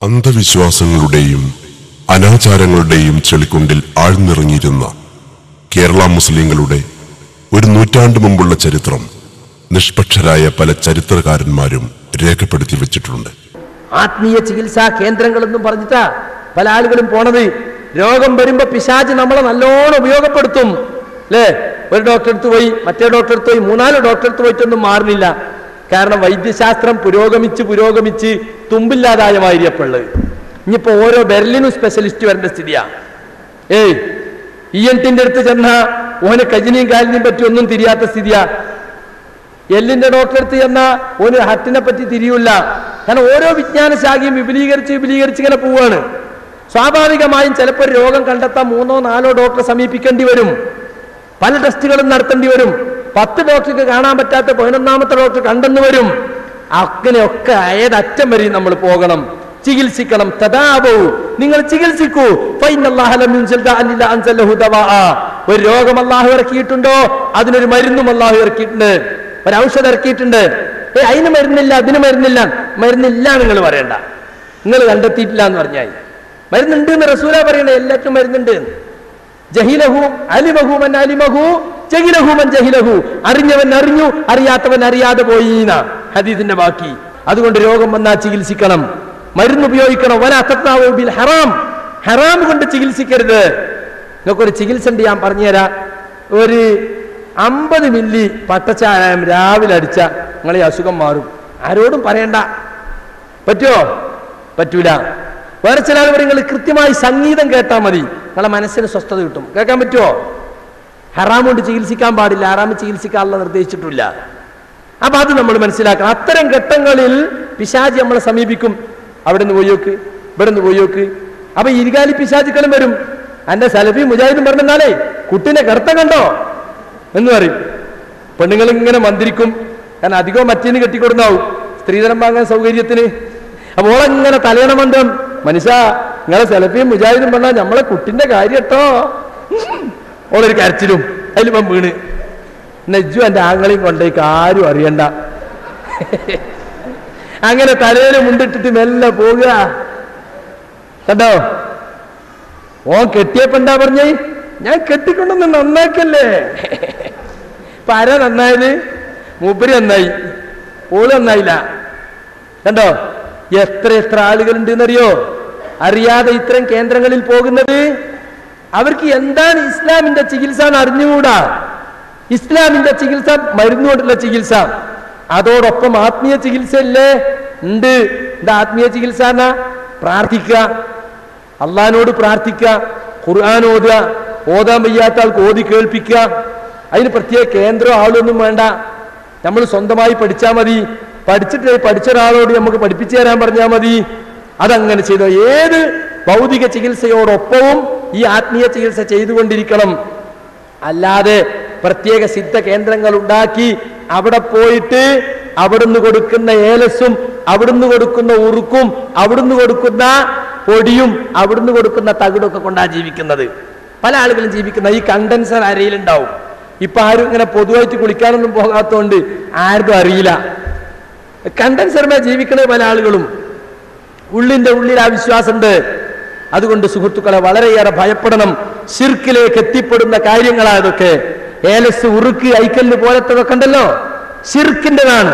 അന്ധവിശ്വാസങ്ങളുടെയും അനാചാരങ്ങളുടെയും ചെളിക്കുണ്ടിൽ ആഴ്ന്നിറങ്ങിയിരുന്ന കേരള മുസ്ലിങ്ങളുടെ ഒരു നൂറ്റാണ്ട് മുമ്പുള്ള ചരിത്രം നിഷ്പക്ഷരായ പല ചരിത്രകാരന്മാരും രേഖപ്പെടുത്തി വെച്ചിട്ടുണ്ട്. ആത്മീയ ചികിത്സാ കേന്ദ്രങ്ങളെന്നും പറഞ്ഞിട്ടാ പല ആളുകളും പോണത്. രോഗം വരുമ്പോ പിശാച് നമ്മളെ നല്ലോണം ഉപയോഗപ്പെടുത്തും അല്ലേ? ഒരു ഡോക്ടർ അടുത്ത് പോയി, മറ്റേ ഡോക്ടർ അടുത്ത് പോയി, 3-4 ഡോക്ടർ അടുത്ത് പോയിട്ടൊന്നും മാറുന്നില്ല. കാരണം വൈദ്യശാസ്ത്രം പുരോഗമിച്ച് തുമ്പില്ലാതായ മാതിരിയപ്പുള്ളത്. ഇനിയിപ്പോ ഓരോ ബെർലിനും സ്പെഷ്യലിസ്റ്റ് വരേണ്ട സ്ഥിതിയാ. ENT അടുത്ത് ചെന്ന ഓന് കജിനെയും കാലിനെയും പറ്റി ഒന്നും തിരിയാത്ത സ്ഥിതിയാ. എല്ലിന്റെ ഡോക്ടറെ അടുത്ത് ചെന്നാ ഓന് ഹട്ടിനെ പറ്റി തിരിയൂല. കാരണം ഓരോ വിജ്ഞാന ശാഖയും വിപുലീകരിച്ച് ഇങ്ങനെ പോവാണ്. സ്വാഭാവികമായും ചിലപ്പോൾ രോഗം കണ്ടെത്താൻ 3 or 4 ഡോക്ടറെ സമീപിക്കേണ്ടി വരും. പല ടെസ്റ്റുകളും നടത്തേണ്ടി വരും. 10 ഡോക്ടർക്ക് കാണാൻ പറ്റാത്ത 11ാമത്തെ ഡോക്ടർ കണ്ടെന്ന് വരും. അങ്ങനെയൊക്കെ ഏതറ്റം വരെ നമ്മൾ പോകണം, ചികിത്സിക്കണം. തദാവൂ, നിങ്ങൾ ചികിത്സിക്കൂ. ഒരു രോഗം അല്ലാഹു ഇറക്കിയിട്ടുണ്ടോ, അതിനൊരു മരുന്നും അല്ലാഹു ഇറക്കിയിട്ടുണ്ട്, ഒരു ഔഷധം ഇറക്കിയിട്ടുണ്ട്. അതിന് മരുന്നില്ല, അതിന് മരുന്നില്ല. മരുന്നില്ല നിങ്ങൾ പറയണ്ട, നിങ്ങൾ കണ്ടെത്തിയിട്ടില്ല എന്ന് പറഞ്ഞാൽ മരുന്നുണ്ട് എന്ന് റസൂലാ പറയണേ. എല്ലാറ്റും മരുന്നുണ്ട്. ജഹിലഹു അലിമഹു മൻ അലിമഹു ജഹിലഹു മൻ ജഹിലഹു. അറിഞ്ഞവൻ അറിഞ്ഞു, അറിയാത്തവൻ അറിയാതെ പോയി എന്നാ ഹദീസിന്റെ ബാക്കി. അതുകൊണ്ട് രോഗം വന്നാൽ ചികിത്സിക്കണം, മരുന്ന് ഉപയോഗിക്കണം. വലാ തഖ്നാഉ ബിൽ ഹറാം, ഹറാം കൊണ്ട് ചികിത്സിക്കരുത്. നിങ്ങൾക്കൊരു ചികിത്സ ഉണ്ട്, ഞാൻ പറഞ്ഞുതരാം. ഒരു 50 മില്ലി പട്ടച്ചായം രാവിലെ അടിച്ച നിങ്ങളെ അസുഖം മാറും. ആരോടും പറയണ്ട. പറ്റുമോ? പറ്റൂല. വേറെ ചില ആളുകൾ നിങ്ങൾ കൃത്യമായി സംഗീതം കേട്ടാൽ മതി, നിങ്ങളെ മനസ്സിന് സ്വസ്ഥത കിട്ടും. കേൾക്കാൻ പറ്റുമോ? ഹറാം കൊണ്ട് ചികിത്സിക്കാൻ പാടില്ല, ഹറാം ചികിത്സിക്കാനുള്ള നിർദ്ദേശിച്ചിട്ടില്ല. അപ്പൊ അത് നമ്മൾ മനസ്സിലാക്കണം. അത്തരം ഘട്ടങ്ങളിൽ പിശാചി നമ്മളെ സമീപിക്കും. അവിടെ നിന്ന് പോയോക്ക്, ഇവിടെ നിന്ന് പോയോക്ക്. അപ്പൊ ഇരുകാലി പിശാചുക്കളും വരും. എന്റെ സലഫി മുജാഹിദും പറഞ്ഞാലേ കുട്ടിനെ കിടത്ത കണ്ടോ എന്ന് പറയും. പെണ്ണുങ്ങൾ ഇങ്ങനെ മന്ത്രിക്കും. കാരണം അധികവും മറ്റേന്ന് കെട്ടിക്കൊടുന്നാവും സ്ത്രീധനം വാങ്ങാൻ സൗകര്യത്തിന്. അപ്പൊ ഓളെങ്ങനെ തലയണ മന്ത്രം, മനുഷ്യ നിങ്ങളെ സലഫിയും മുജാഹിദും പറഞ്ഞാൽ നമ്മളെ കുട്ടിന്റെ കാര്യം കേട്ടോ. ഓളൊരു കരച്ചിലും അതിലിപ്പം വീണ്. നെജ്ജു എന്റെ ആങ്ങളെയും കൊണ്ടേക്ക് ആരും അറിയണ്ട. അങ്ങനെ തലയിൽ മുണ്ടിട്ടിട്ട് മെല്ലെ പോകുക. കണ്ടോ? ഓൻ കെട്ടിയപ്പോ എന്താ പറഞ്ഞേ? ഞാൻ കെട്ടിക്കൊണ്ടൊന്ന് നന്നാക്കല്ലേ. ഇപ്പൊ ആരാ നന്നായത്? മൂപ്പര് നന്നായി, ഓള് നന്നായില്ല. കണ്ടോ? എത്ര ആളുകളുണ്ട് എന്നറിയോ അറിയാതെ ഇത്തരം കേന്ദ്രങ്ങളിൽ പോകുന്നത്. അവർക്ക് എന്താണ് ഇസ്ലാമിന്റെ ചികിത്സ എന്ന് അറിഞ്ഞുകൂടാ. ഇസ്ലാമിന്റെ ചികിത്സ മരുന്നുകൊണ്ടുള്ള ചികിത്സ, അതോടൊപ്പം ആത്മീയ ചികിത്സ ഇല്ലേ? ഉണ്ട്. എന്താ ആത്മീയ ചികിത്സ? എന്നാ പ്രാർത്ഥിക്കുക, അള്ളാഹിനോട് പ്രാർത്ഥിക്കുക, ഖുർആൻ ഓതുക, ഓതാൻ വയ്യാത്ത ആൾക്ക് ഓതി കേൾപ്പിക്കുക. അതിന് പ്രത്യേക കേന്ദ്രം ആളൊന്നും വേണ്ട, നമ്മൾ സ്വന്തമായി പഠിച്ചാൽ മതി. പഠിച്ചിട്ട് പഠിച്ച ഒരാളോട് നമുക്ക് പഠിപ്പിച്ചു തരാൻ പറഞ്ഞാൽ മതി. അതങ്ങനെ ചെയ്തോ. ഏത് ഭൗതിക ചികിത്സയോടൊപ്പവും ഈ ആത്മീയ ചികിത്സ ചെയ്തുകൊണ്ടിരിക്കണം. അല്ലാതെ പ്രത്യേക സിദ്ധ കേന്ദ്രങ്ങൾ ഉണ്ടാക്കി അവിടെ പോയിട്ട് അവിടുന്ന് കൊടുക്കുന്ന ഏലസും അവിടുന്ന് കൊടുക്കുന്ന ഉറുക്കും അവിടുന്ന് കൊടുക്കുന്ന പൊടിയും അവിടുന്ന് കൊടുക്കുന്ന തകിടൊക്കെ കൊണ്ടാണ് ജീവിക്കുന്നത്. പല ആളുകളും ജീവിക്കുന്ന ഈ കണ്ടൻസർ അരയിലുണ്ടാവും. ഇപ്പൊ ആരും ഇങ്ങനെ പൊതുവായിട്ട് കുളിക്കാനൊന്നും പോകാത്തതുകൊണ്ട് ആർക്കും അറിയില്ല. കണ്ടൻസറിനെ ജീവിക്കണ പല ആളുകളും. ഉള്ളിൽ ആ വിശ്വാസമുണ്ട്. അതുകൊണ്ട് സുഹൃത്തുക്കളെ വളരെയേറെ ഭയപ്പെടണം. ശിർക്കിലേക്ക് എത്തിപ്പെടുന്ന കാര്യങ്ങളായതൊക്കെ. ഏലസ്, ഉറുക്ക്, ഐക്കല്ല് പോലത്തതൊക്കെ ഉണ്ടല്ലോ, ശിർക്കിൻ്റെതാണ്.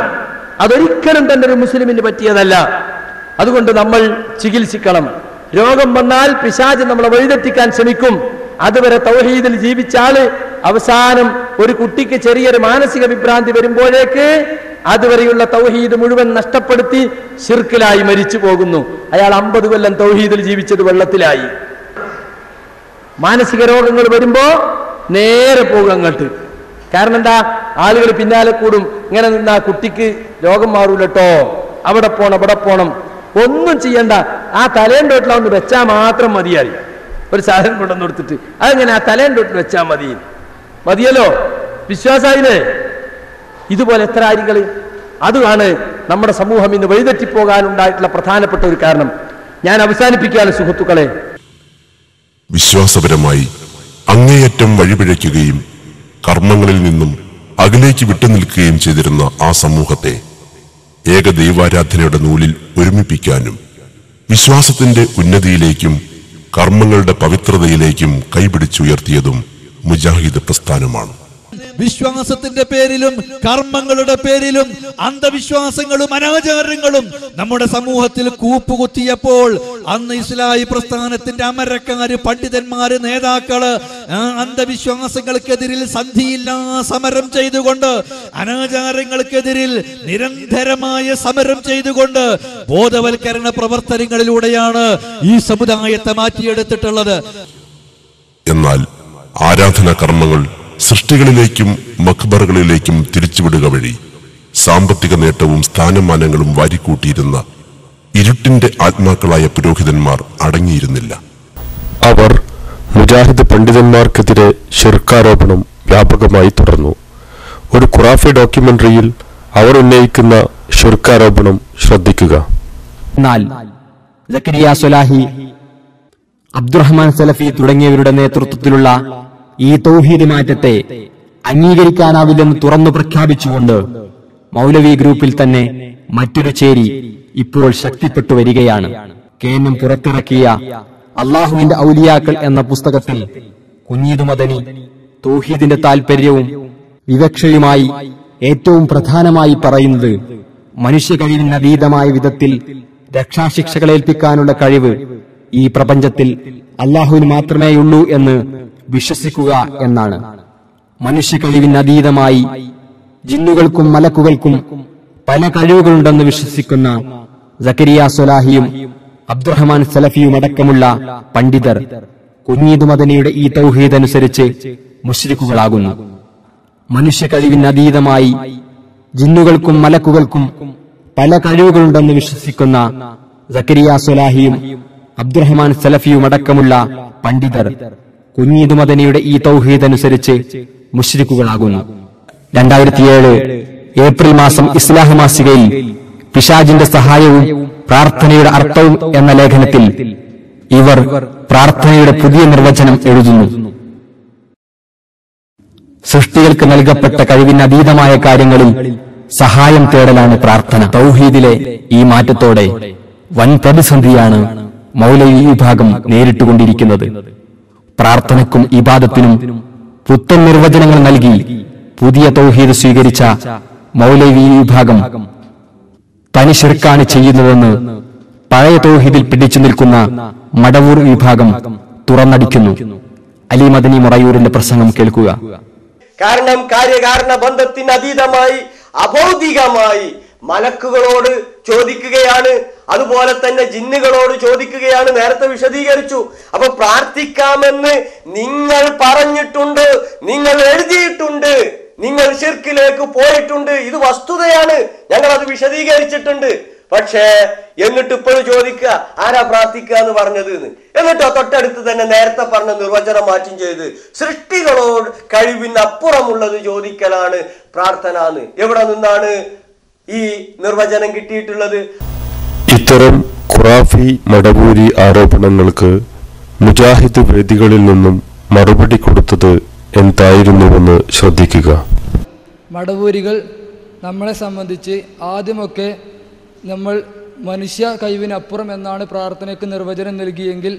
അതൊരിക്കലും തന്നെ ഒരു മുസ്ലിമിന് പറ്റിയതല്ല. അതുകൊണ്ട് നമ്മൾ ചികിത്സിക്കണം. രോഗം വന്നാൽ പിശാച് നമ്മളെ വഴിതെറ്റിക്കാൻ ശ്രമിക്കും. അതുവരെ തൗഹീദിൽ ജീവിച്ച ആള് അവസാനം ഒരു കുട്ടിക്ക് ചെറിയൊരു മാനസിക വിഭ്രാന്തി വരുമ്പോഴേക്ക് അതുവരെയുള്ള തൗഹീദ് മുഴുവൻ നഷ്ടപ്പെടുത്തി ശിർക്കിലായി മരിച്ചു പോകുന്നു. അയാൾ 50 കൊല്ലം തൗഹീദിൽ ജീവിച്ചത് വെള്ളത്തിലായി. മാനസിക രോഗങ്ങൾ വരുമ്പോ നേരെ പോകും അങ്ങോട്ട്. കാരണം എന്താ? ആളുകൾ പിന്നാലെ കൂടും. ഇങ്ങനെ നിന്നാ കുട്ടിക്ക് രോഗം മാറൂലട്ടോ, അവിടെ പോണം ഇവിടെ പോണം. ഒന്നും ചെയ്യണ്ട, ആ തലേൻ്റെ തൊട്ടിലൊന്ന് വെച്ചാൽ മാത്രം മതിയായി. ഒരു സാധനം കൊണ്ടുവന്ന് കൊടുത്തിട്ട് അതെങ്ങനെ ആ തലേൻ്റെ തൊട്ടിൽ വെച്ചാൽ മതിയല്ലോ. വിശ്വാസായില്ലേ? ഇതുപോലെ എത്ര കാര്യങ്ങൾ. അതുമാണ് നമ്മുടെ സമൂഹം ഇന്ന് വഴിതെറ്റിപ്പോകാനുണ്ടായിട്ടുള്ള പ്രധാനപ്പെട്ട ഒരു കാരണം. ഞാൻ അവസാനിപ്പിക്കുകയാണ് സുഹൃത്തുക്കളെ. വിശ്വാസപരമായി അങ്ങേയറ്റം വഴിപിഴയ്ക്കുകയും കർമ്മങ്ങളിൽ നിന്നും അകലേക്ക് വിട്ടുനിൽക്കുകയും ചെയ്തിരുന്ന ആ സമൂഹത്തെ ഏകദൈവാരാധനയുടെ നൂലിൽ ഒരുമിപ്പിക്കാനും വിശ്വാസത്തിന്റെ ഉന്നതിയിലേക്കും കർമ്മങ്ങളുടെ പവിത്രതയിലേക്കും കൈപിടിച്ചുയർത്തിയതും മുജാഹിദ് പ്രസ്ഥാനമാണ്. വിശ്വാസത്തിന്റെ പേരിലും കർമ്മങ്ങളുടെ പേരിലും അന്ധവിശ്വാസങ്ങളും അനാചാരങ്ങളും നമ്മുടെ സമൂഹത്തിൽ കൂപ്പുകുത്തിയപ്പോൾ അന്ന് ഇസ്ലാഹി പ്രസ്ഥാനത്തിന്റെ അമരക്കാര്, പണ്ഡിതന്മാര്, നേതാക്കള് അന്ധവിശ്വാസങ്ങൾക്കെതിരിൽ സന്ധിയില്ലാ സമരം ചെയ്തുകൊണ്ട്, അനാചാരങ്ങൾക്കെതിരിൽ നിരന്തരമായ സമരം ചെയ്തുകൊണ്ട് ബോധവൽക്കരണ പ്രവർത്തനങ്ങളിലൂടെയാണ് ഈ സമുദായത്തെ മാറ്റിയെടുത്തിട്ടുള്ളത്. എന്നാൽ ആരാധനാ കർമ്മങ്ങൾ സൃഷ്ടികളിലേക്കും മഖ്ബറുകളിലേക്കും തിരിച്ചുവിടുക വഴി സാമ്പത്തിക നേട്ടവും സ്ഥാനമാനങ്ങളും വാരിക്കൂട്ടിയിരുന്ന ഇരുട്ടിന്റെ ആത്മാക്കളായ പുരോഹിതന്മാർ അടങ്ങിയിരുന്നില്ല. അവർ മുജാഹിദ് പണ്ഡിതന്മാർക്കെതിരെ ശിർക്കാരോപണം വ്യാപകമായി തുടർന്നു. ഒരു ഖുറാഫി ഡോക്യുമെന്ററിയിൽ അവർ ഉന്നയിക്കുന്ന ശിർക്കാരോപണം ശ്രദ്ധിക്കുക. എന്നാൽ സക്കരിയ സ്വലാഹി, അബ്ദുറഹ്മാൻ സലഫി തുടങ്ങിയവരുടെ നേതൃത്വത്തിലുള്ള ഈ തൗഹീദ് മാറ്റത്തെ അംഗീകരിക്കാനാവില്ലെന്ന് തുറന്നു പ്രഖ്യാപിച്ചുകൊണ്ട് മൗലവി ഗ്രൂപ്പിൽ തന്നെ മറ്റൊരു ചേരി ഇപ്പോൾ ശക്തിപ്പെട്ടു വരികയാണ്. കേന്ദ്രം പുറത്തിറക്കിയ അള്ളാഹുവിന്റെ ഔലിയാക്കൾ എന്ന പുസ്തകത്തിൽ കുഞ്ഞീദ് മദനി തൗഹീദിന്റെ താൽപര്യവും വിവക്ഷയുമായി ഏറ്റവും പ്രധാനമായി പറയുന്നത് മനുഷ്യ കഴിവിനതീതമായ വിധത്തിൽ രക്ഷാശിക്ഷകളേൽപ്പിക്കാനുള്ള കഴിവ് ഈ പ്രപഞ്ചത്തിൽ അള്ളാഹുവിന് മാത്രമേയുള്ളൂ എന്ന് വിശ്വസിക്കുക എന്നാണ്. മനുഷ്യ കഴിവിനതീതമായി ജിന്നുകൾക്കും മലക്കുകൾക്കും പല കഴിവുകളുണ്ടെന്ന് വിശ്വസിക്കുന്ന സക്കരിയ സ്വലാഹിയും അബ്ദുറഹ്മാൻ സലഫിയും അടക്കമുള്ള പണ്ഡിതർ കുഞ്ഞീദ് മദനിയുടെ ഈ തൗഹീദ് അനുസരിച്ച് മുശ്രിക്കുകളാകുന്നു. മനുഷ്യ കഴിവിനതീതമായി ജിന്നുകൾക്കും മലക്കുകൾക്കും പല കഴിവുകളുണ്ടെന്ന് വിശ്വസിക്കുന്ന സക്കരിയ സ്വലാഹിയും അബ്ദുറഹ്മാൻ സലഫിയും അടക്കമുള്ള പണ്ഡിതർ കുഞ്ഞീദ് മദനിയുടെ ഈ തൗഹീദ് അനുസരിച്ച് മുശ്രിക്കുകളാകുന്നു. 2007 ഏപ്രിൽ മാസം ഇസ്ലാഹ് മാസികയിൽ പിശാചിന്റെ സഹായവും പ്രാർത്ഥനയുടെ അർത്ഥവും എന്ന ലേഖനത്തിൽ ഇവർ പ്രാർത്ഥനയുടെ പുതിയ നിർവചനം എഴുതുന്നു. സൃഷ്ടികൾക്ക് നൽകപ്പെട്ട കഴിവിനതീതമായ കാര്യങ്ങളിൽ സഹായം തേടലാണ് പ്രാർത്ഥന. തൗഹീദിലെ ഈ മാറ്റത്തോടെ വൻ പ്രതിസന്ധിയാണ് മൗലവി വിഭാഗം നേരിട്ടുകൊണ്ടിരിക്കുന്നത്. പ്രാർത്ഥനയ്ക്കും ഇബാദത്തിനും പുത്തൻ നിർവചനങ്ങൾ നൽകി പുതിയ തൗഹീദ് സ്വീകരിച്ച മൗലവി വിഭാഗം തനി ശിർക്കാണ് ചെയ്യുന്നതെന്ന് പഴയ തൗഹീദിൽ പിടിച്ചു നിൽക്കുന്ന മടവൂർ വിഭാഗം തുറന്നടിക്കുന്നു. അലി മദനി മൊറയൂരിന്റെ പ്രസംഗം കേൾക്കുക. കാരണം കാര്യകാരണ ബന്ധത്തിന് അതീതമായി അഭൗതികമായി മലക്കുകളോട് ചോദിക്കുകയാണ്, അതുപോലെ തന്നെ ജിന്നുകളോട് ചോദിക്കുകയാണ്. നേരത്തെ വിശദീകരിച്ചു. അപ്പൊ പ്രാർത്ഥിക്കാമെന്ന് നിങ്ങൾ പറഞ്ഞിട്ടുണ്ട്, നിങ്ങൾ എഴുതിയിട്ടുണ്ട്, നിങ്ങൾ ശിർക്കിലേക്ക് പോയിട്ടുണ്ട്. ഇത് വസ്തുതയാണ്, ഞങ്ങൾ അത് വിശദീകരിച്ചിട്ടുണ്ട്. പക്ഷേ എന്നിട്ട് ഇപ്പോഴും ചോദിക്കുക ആരാ പ്രാർത്ഥിക്കുക എന്ന് പറഞ്ഞത് എന്ന്. എന്നിട്ടോ തൊട്ടടുത്ത് തന്നെ നേരത്തെ പറഞ്ഞ നിർവചനം മാറ്റം ചെയ്ത് സൃഷ്ടികളോട് കഴിവിനപ്പുറമുള്ളത് ചോദിക്കലാണ് പ്രാർത്ഥന എന്ന്. എവിടെ നിന്നാണ് ഈ നിർവചനം കിട്ടിയിട്ടുള്ളത്? ഇത്തരം ഖുറാഫി മടവൂരി ആരോപണങ്ങൾക്ക് മുജാഹിദ് വേദികളിൽ നിന്നും മറുപടി കൊടുത്തത് എന്തായിരുന്നുവെന്ന് ശ്രദ്ധിക്കുക. മടവൂരികൾ നമ്മളെ സംബന്ധിച്ച് ആദ്യമൊക്കെ നമ്മൾ മനുഷ്യ കഴിവിനപ്പുറം എന്നാണ് പ്രാർത്ഥനയ്ക്ക് നിർവചനം നൽകിയെങ്കിൽ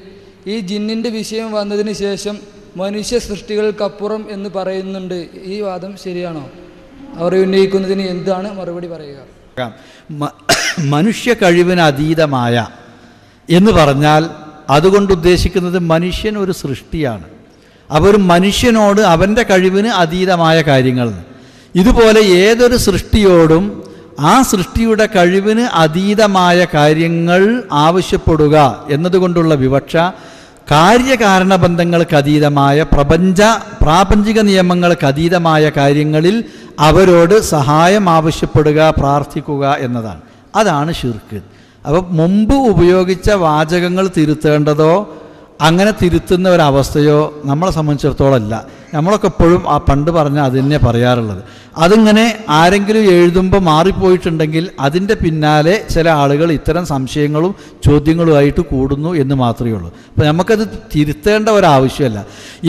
ഈ ജിന്നിൻ്റെ വിഷയം വന്നതിന് ശേഷം മനുഷ്യ സൃഷ്ടികൾക്കപ്പുറം എന്ന് പറയുന്നുണ്ട്. ഈ വാദം ശരിയാണോ? അവർ ഉന്നയിക്കുന്നതിന് എന്താണ് മറുപടി പറയുക? മനുഷ്യ കഴിവിന് അതീതമായ എന്ന് പറഞ്ഞാൽ അതുകൊണ്ട് ഉദ്ദേശിക്കുന്നത് മനുഷ്യൻ ഒരു സൃഷ്ടിയാണ്. അപ്പോൾ ഒരു മനുഷ്യനോട് അവൻ്റെ കഴിവിന് അതീതമായ കാര്യങ്ങൾ, ഇതുപോലെ ഏതൊരു സൃഷ്ടിയോടും ആ സൃഷ്ടിയുടെ കഴിവിന് അതീതമായ കാര്യങ്ങൾ ആവശ്യപ്പെടുക എന്നതുകൊണ്ടുള്ള വിവക്ഷ കാര്യകാരണ ബന്ധങ്ങൾക്ക് അതീതമായ പ്രാപഞ്ചിക നിയമങ്ങൾക്ക് അതീതമായ കാര്യങ്ങളിൽ അവരോട് സഹായം ആവശ്യപ്പെടുക, പ്രാർത്ഥിക്കുക എന്നതാണ്. അതാണ് ശിർക്ക്. അപ്പോൾ മുമ്പ് ഉപയോഗിച്ച വാചകങ്ങൾ തിരുത്തേണ്ടതോ അങ്ങനെ തിരുത്തുന്ന ഒരവസ്ഥയോ നമ്മളെ സംബന്ധിച്ചിടത്തോളം അല്ല. നമ്മളൊക്കെ എപ്പോഴും ആ പണ്ട് പറഞ്ഞ അത് തന്നെ പറയാറുള്ളത്. അതിങ്ങനെ ആരെങ്കിലും എഴുതുമ്പോൾ മാറിപ്പോയിട്ടുണ്ടെങ്കിൽ അതിൻ്റെ പിന്നാലെ ചില ആളുകൾ ഇത്തരം സംശയങ്ങളും ചോദ്യങ്ങളുമായിട്ട് കൂടുന്നു എന്ന് മാത്രമേ ഉള്ളൂ. അപ്പോൾ നമുക്കത് തിരുത്തേണ്ട ഒരാവശ്യമല്ല.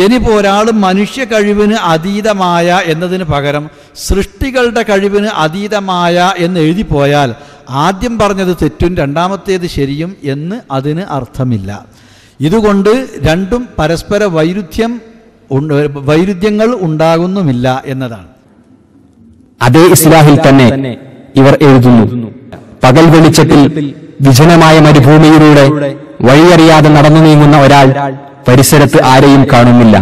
ഇനിയിപ്പോൾ ഒരാൾ മനുഷ്യ കഴിവിന് അതീതമായ എന്നതിന് പകരം സൃഷ്ടികളുടെ കഴിവിന് അതീതമായ എന്ന് എഴുതിപ്പോയാൽ ആദ്യം പറഞ്ഞത് തെറ്റും രണ്ടാമത്തേത് ശരിയും എന്ന് അതിന് അർത്ഥമില്ല. ഇതുകൊണ്ട് രണ്ടും പരസ്പര വൈരുദ്ധ്യങ്ങൾ ഉണ്ടാകുന്നുമില്ല എന്നതാണ്. അതേ ഇസ്ലാഹിൽ തന്നെ ഇവർ എഴുതുന്നു, പകൽ വെളിച്ചത്തിൽ വിജനമായ മരുഭൂമിയിലൂടെ വഴിയറിയാതെ നടന്നു നീങ്ങുന്ന ഒരാൾ പരിസരത്ത് ആരെയും കാണുന്നില്ല.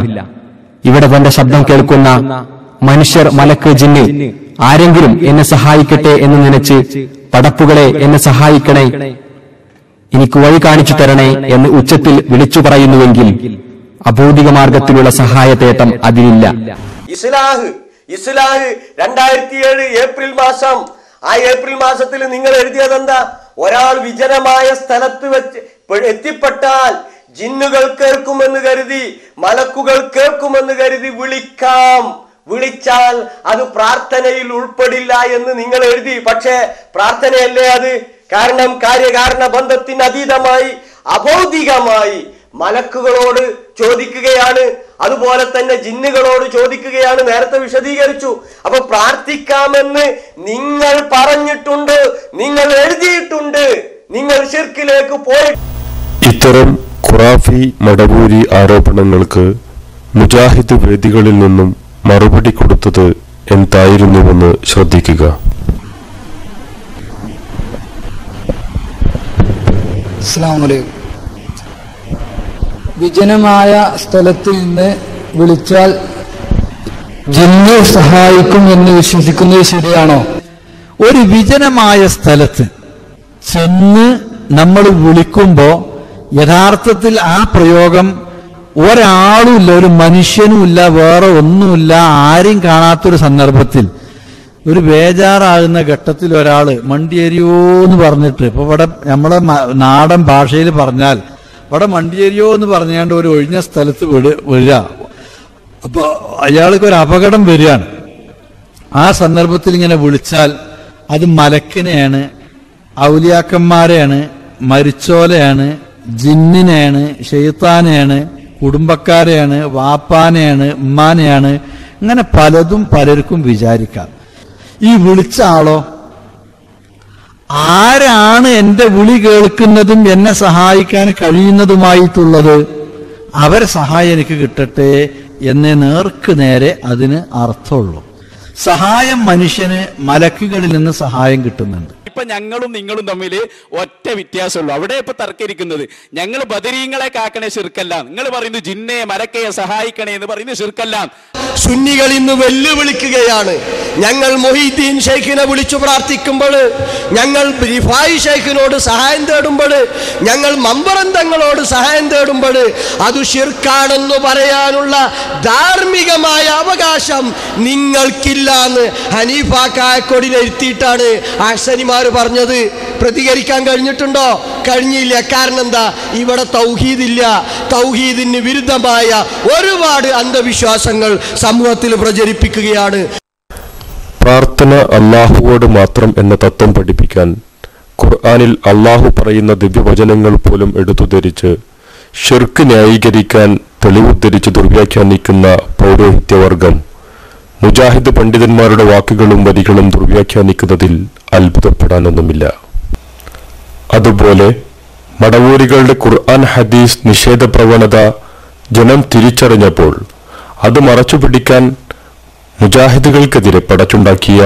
ഇവിടെ തന്റെ ശബ്ദം കേൾക്കുന്ന മനുഷ്യർ, മലക്ക്, ജിന്ന് ആരെങ്കിലും എന്നെ സഹായിക്കട്ടെ എന്ന് നനച്ച് പടപ്പുകളെ എന്നെ സഹായിക്കണേ, എനിക്ക് വഴി കാണിച്ചു തരണേ എന്ന് ഉച്ചത്തിൽ വിളിച്ചു പറയുന്നുവെങ്കിൽ അഭൗതിക മാർഗത്തിലുള്ള സഹായതേട്ടം അതിലില്ല. ഈ ഇസ്ലാഹ് 2007 ഏപ്രിൽ മാസം. ആ ഏപ്രിൽ മാസത്തിൽ നിങ്ങൾ എഴുതിയതെന്താ? ഒരാൾ വിജനമായ സ്ഥലത്ത് വെച്ച് എത്തിപ്പെട്ടാൽ ജിന്നുകൾ കേൾക്കുമെന്ന് കരുതി, മലക്കുകൾ കേൾക്കുമെന്ന് കരുതി വിളിച്ചാൽ അത് പ്രാർത്ഥനയിൽ ഉൾപ്പെടില്ല എന്ന് നിങ്ങൾ എഴുതി. പക്ഷേ പ്രാർത്ഥനയല്ലേ അത്? കാരണം കാര്യകാരണ ബന്ധത്തിന് അതീതമായി അഭൗതികമായി മലക്കുകളോട് ചോദിക്കുകയാണ്, അതുപോലെ തന്നെ ജിന്നുകളോട് ചോദിക്കുകയാണ്. നേരത്തെ വിശദീകരിച്ചു. അപ്പൊ പ്രാർത്ഥിക്കാമെന്ന് നിങ്ങൾ പറഞ്ഞിട്ടുണ്ട്, നിങ്ങൾ എഴുതിയിട്ടുണ്ട്, നിങ്ങൾ ശിർക്കിലേക്ക് പോയി. ഇത്തരം ഖുറാഫി മടവൂരി ആരോപണങ്ങൾക്ക് മുജാഹിദ് വേദികളിൽ നിന്നും മറുപടി കൊടുത്തത് എന്തായിരുന്നുവെന്ന് ശ്രദ്ധിക്കുക. അസ്സലാമു അലൈക്കും. വിജനമായ സ്ഥലത്ത് നിന്ന് വിളിച്ചാൽ ജിന്ന് സഹായിക്കും എന്ന് വിശ്വസിക്കുന്നത് ശരിയാണോ? ഒരു വിജനമായ സ്ഥലത്ത് ചെന്ന് നമ്മൾ വിളിക്കുമ്പോൾ യഥാർത്ഥത്തിൽ ആ പ്രയോഗം ഒരാളുമില്ല, ഒരു മനുഷ്യനുമില്ല, വേറെ ഒന്നുമില്ല, ആരെയും കാണാത്തൊരു സന്ദർഭത്തിൽ ഒരു ബേജാറാകുന്ന ഘട്ടത്തിൽ ഒരാൾ മണ്ടിയേരിയോ എന്ന് പറഞ്ഞിട്ട്, ഇപ്പൊ ഇവിടെ നമ്മളെ നാടൻ ഭാഷയിൽ പറഞ്ഞാൽ ഇവിടെ മണ്ടിയേരിയോ എന്ന് പറഞ്ഞാണ്ട് ഒരു ഒഴിഞ്ഞ സ്ഥലത്ത് വരിക, അപ്പൊ അയാൾക്ക് ഒരു അപകടം വരികയാണ്. ആ സന്ദർഭത്തിൽ ഇങ്ങനെ വിളിച്ചാൽ അത് മലക്കിനെയാണ്, ഔലിയാക്കന്മാരെയാണ്, മരിച്ചോലെയാണ്, ജിന്നിനെയാണ്, ഷെയ്ത്താനെയാണ്, കുടുംബക്കാരെയാണ്, വാപ്പാനെയാണ്, ഉമ്മാനെയാണ്, ഇങ്ങനെ പലതും പലർക്കും വിചാരിക്കാം. ഈ വിളിച്ച ആളോ ആരാണ് എന്റെ വിളി കേൾക്കുന്നതും എന്നെ സഹായിക്കാൻ കഴിയുന്നതുമായിട്ടുള്ളത്? അവരെ സഹായം എനിക്ക് കിട്ടട്ടെ എന്നേ നേർക്ക് നേരെ അതിന് അർത്ഥമുള്ളൂ. സഹായം മനുഷ്യന് മലക്കുകളിൽ നിന്ന് സഹായം കിട്ടുന്നുണ്ട്. ഇപ്പൊ ഞങ്ങളും നിങ്ങളും തമ്മിൽ ഒറ്റ വ്യത്യാസമുള്ളൂ. അവിടെ ഇപ്പൊ തർക്കരിക്കുന്നത് ഞങ്ങൾ ബദരീങ്ങളെ കാക്കണേ ശിർക്കല്ല, നിങ്ങൾ പറയുന്നത് ജിന്നെ മലക്കയെ സഹായിക്കണേ എന്ന് പറയുന്നത് ശിർക്കല്ല. സുന്നികൾ ഇന്ന് വെല്ലുവിളിക്കുകയാണ്. ഞങ്ങൾ മൊഹീദ്ദീൻ ഷെയ്ഖിനെ വിളിച്ചു പ്രാർത്ഥിക്കുമ്പോൾ, ഞങ്ങൾ റിഫായി ഷെയ്ഖിനോട് സഹായം തേടുമ്പോൾ, ഞങ്ങൾ മമ്പറന്തങ്ങളോട് സഹായം തേടുമ്പോൾ അത് ശിർക്കാണെന്ന് പറയാനുള്ള ധാർമ്മികമായ അവകാശം നിങ്ങൾക്കില്ലാന്ന് ഹനീഫ കായക്കൊടിനെ ഇരുത്തിയിട്ടാണ് അഹ്സനിമാർ പറഞ്ഞത്. പ്രതികരിക്കാൻ കഴിഞ്ഞിട്ടുണ്ടോ? കഴിഞ്ഞില്ല. കാരണം എന്താ? ഇവിടെ തൗഹീദില്ല. തൗഹീദിന് വിരുദ്ധമായ ഒരുപാട് അന്ധവിശ്വാസങ്ങൾ സമൂഹത്തിൽ പ്രചരിപ്പിക്കുകയാണ്. പ്രാർത്ഥന അള്ളാഹുവോട് മാത്രം എന്ന തത്വം പഠിപ്പിക്കാൻ ഖുർആനിൽ അള്ളാഹു പറയുന്ന ദിവ്യവചനങ്ങൾ പോലും എടുത്തുധരിച്ച് ഷിർക്ക് ന്യായീകരിക്കാൻ തെളിവുദ്ധരിച്ച് ദുർവ്യാഖ്യാനിക്കുന്ന പൗരോഹിത്യവർഗം മുജാഹിദ് പണ്ഡിതന്മാരുടെ വാക്കുകളും വരികളും ദുർവ്യാഖ്യാനിക്കുന്നതിൽ അത്ഭുതപ്പെടാനൊന്നുമില്ല. അതുപോലെ മടവൂരികളുടെ ഖുർആൻ ഹദീസ് നിഷേധ പ്രവണത ജനം തിരിച്ചറിഞ്ഞപ്പോൾ അത് മറച്ചുപിടിക്കാൻ മുജാഹിദുകൾക്കെതിരെ പടച്ചുണ്ടാക്കിയ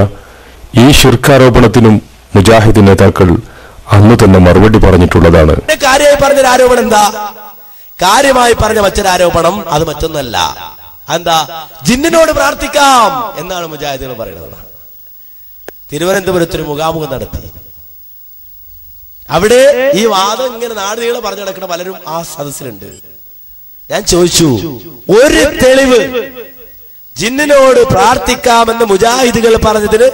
ഈ ഷിർക്കാരോപണത്തിനും മുജാഹിദ് നേതാക്കൾ അന്ന് തന്നെ മറുപടി പറഞ്ഞിട്ടുള്ളതാണ്. കാര്യമായി പറഞ്ഞൊരു ആരോപണം എന്താ? കാര്യമായി പറഞ്ഞ മറ്റൊരാരോപണം അത് മറ്റൊന്നല്ല. എന്താ? ജിന്നിനോട് പ്രാർത്ഥിക്കാം എന്നാണ് മുജാഹിദുകൾ പറയുന്നത്. തിരുവനന്തപുരത്തൊരു മുഖാമുഖം നടത്തി. അവിടെ ഈ വാദം ഇങ്ങനെ നാടുകളെ പറഞ്ഞു നടക്കുന്ന പലരും ആ സദസ്സിലുണ്ട്. ഞാൻ ചോദിച്ചു, ഒരു തെളിവ് ജിന്നിനോട് പ്രാർത്ഥിക്കാമെന്ന് മുജാഹിദുകൾ പറഞ്ഞതിന്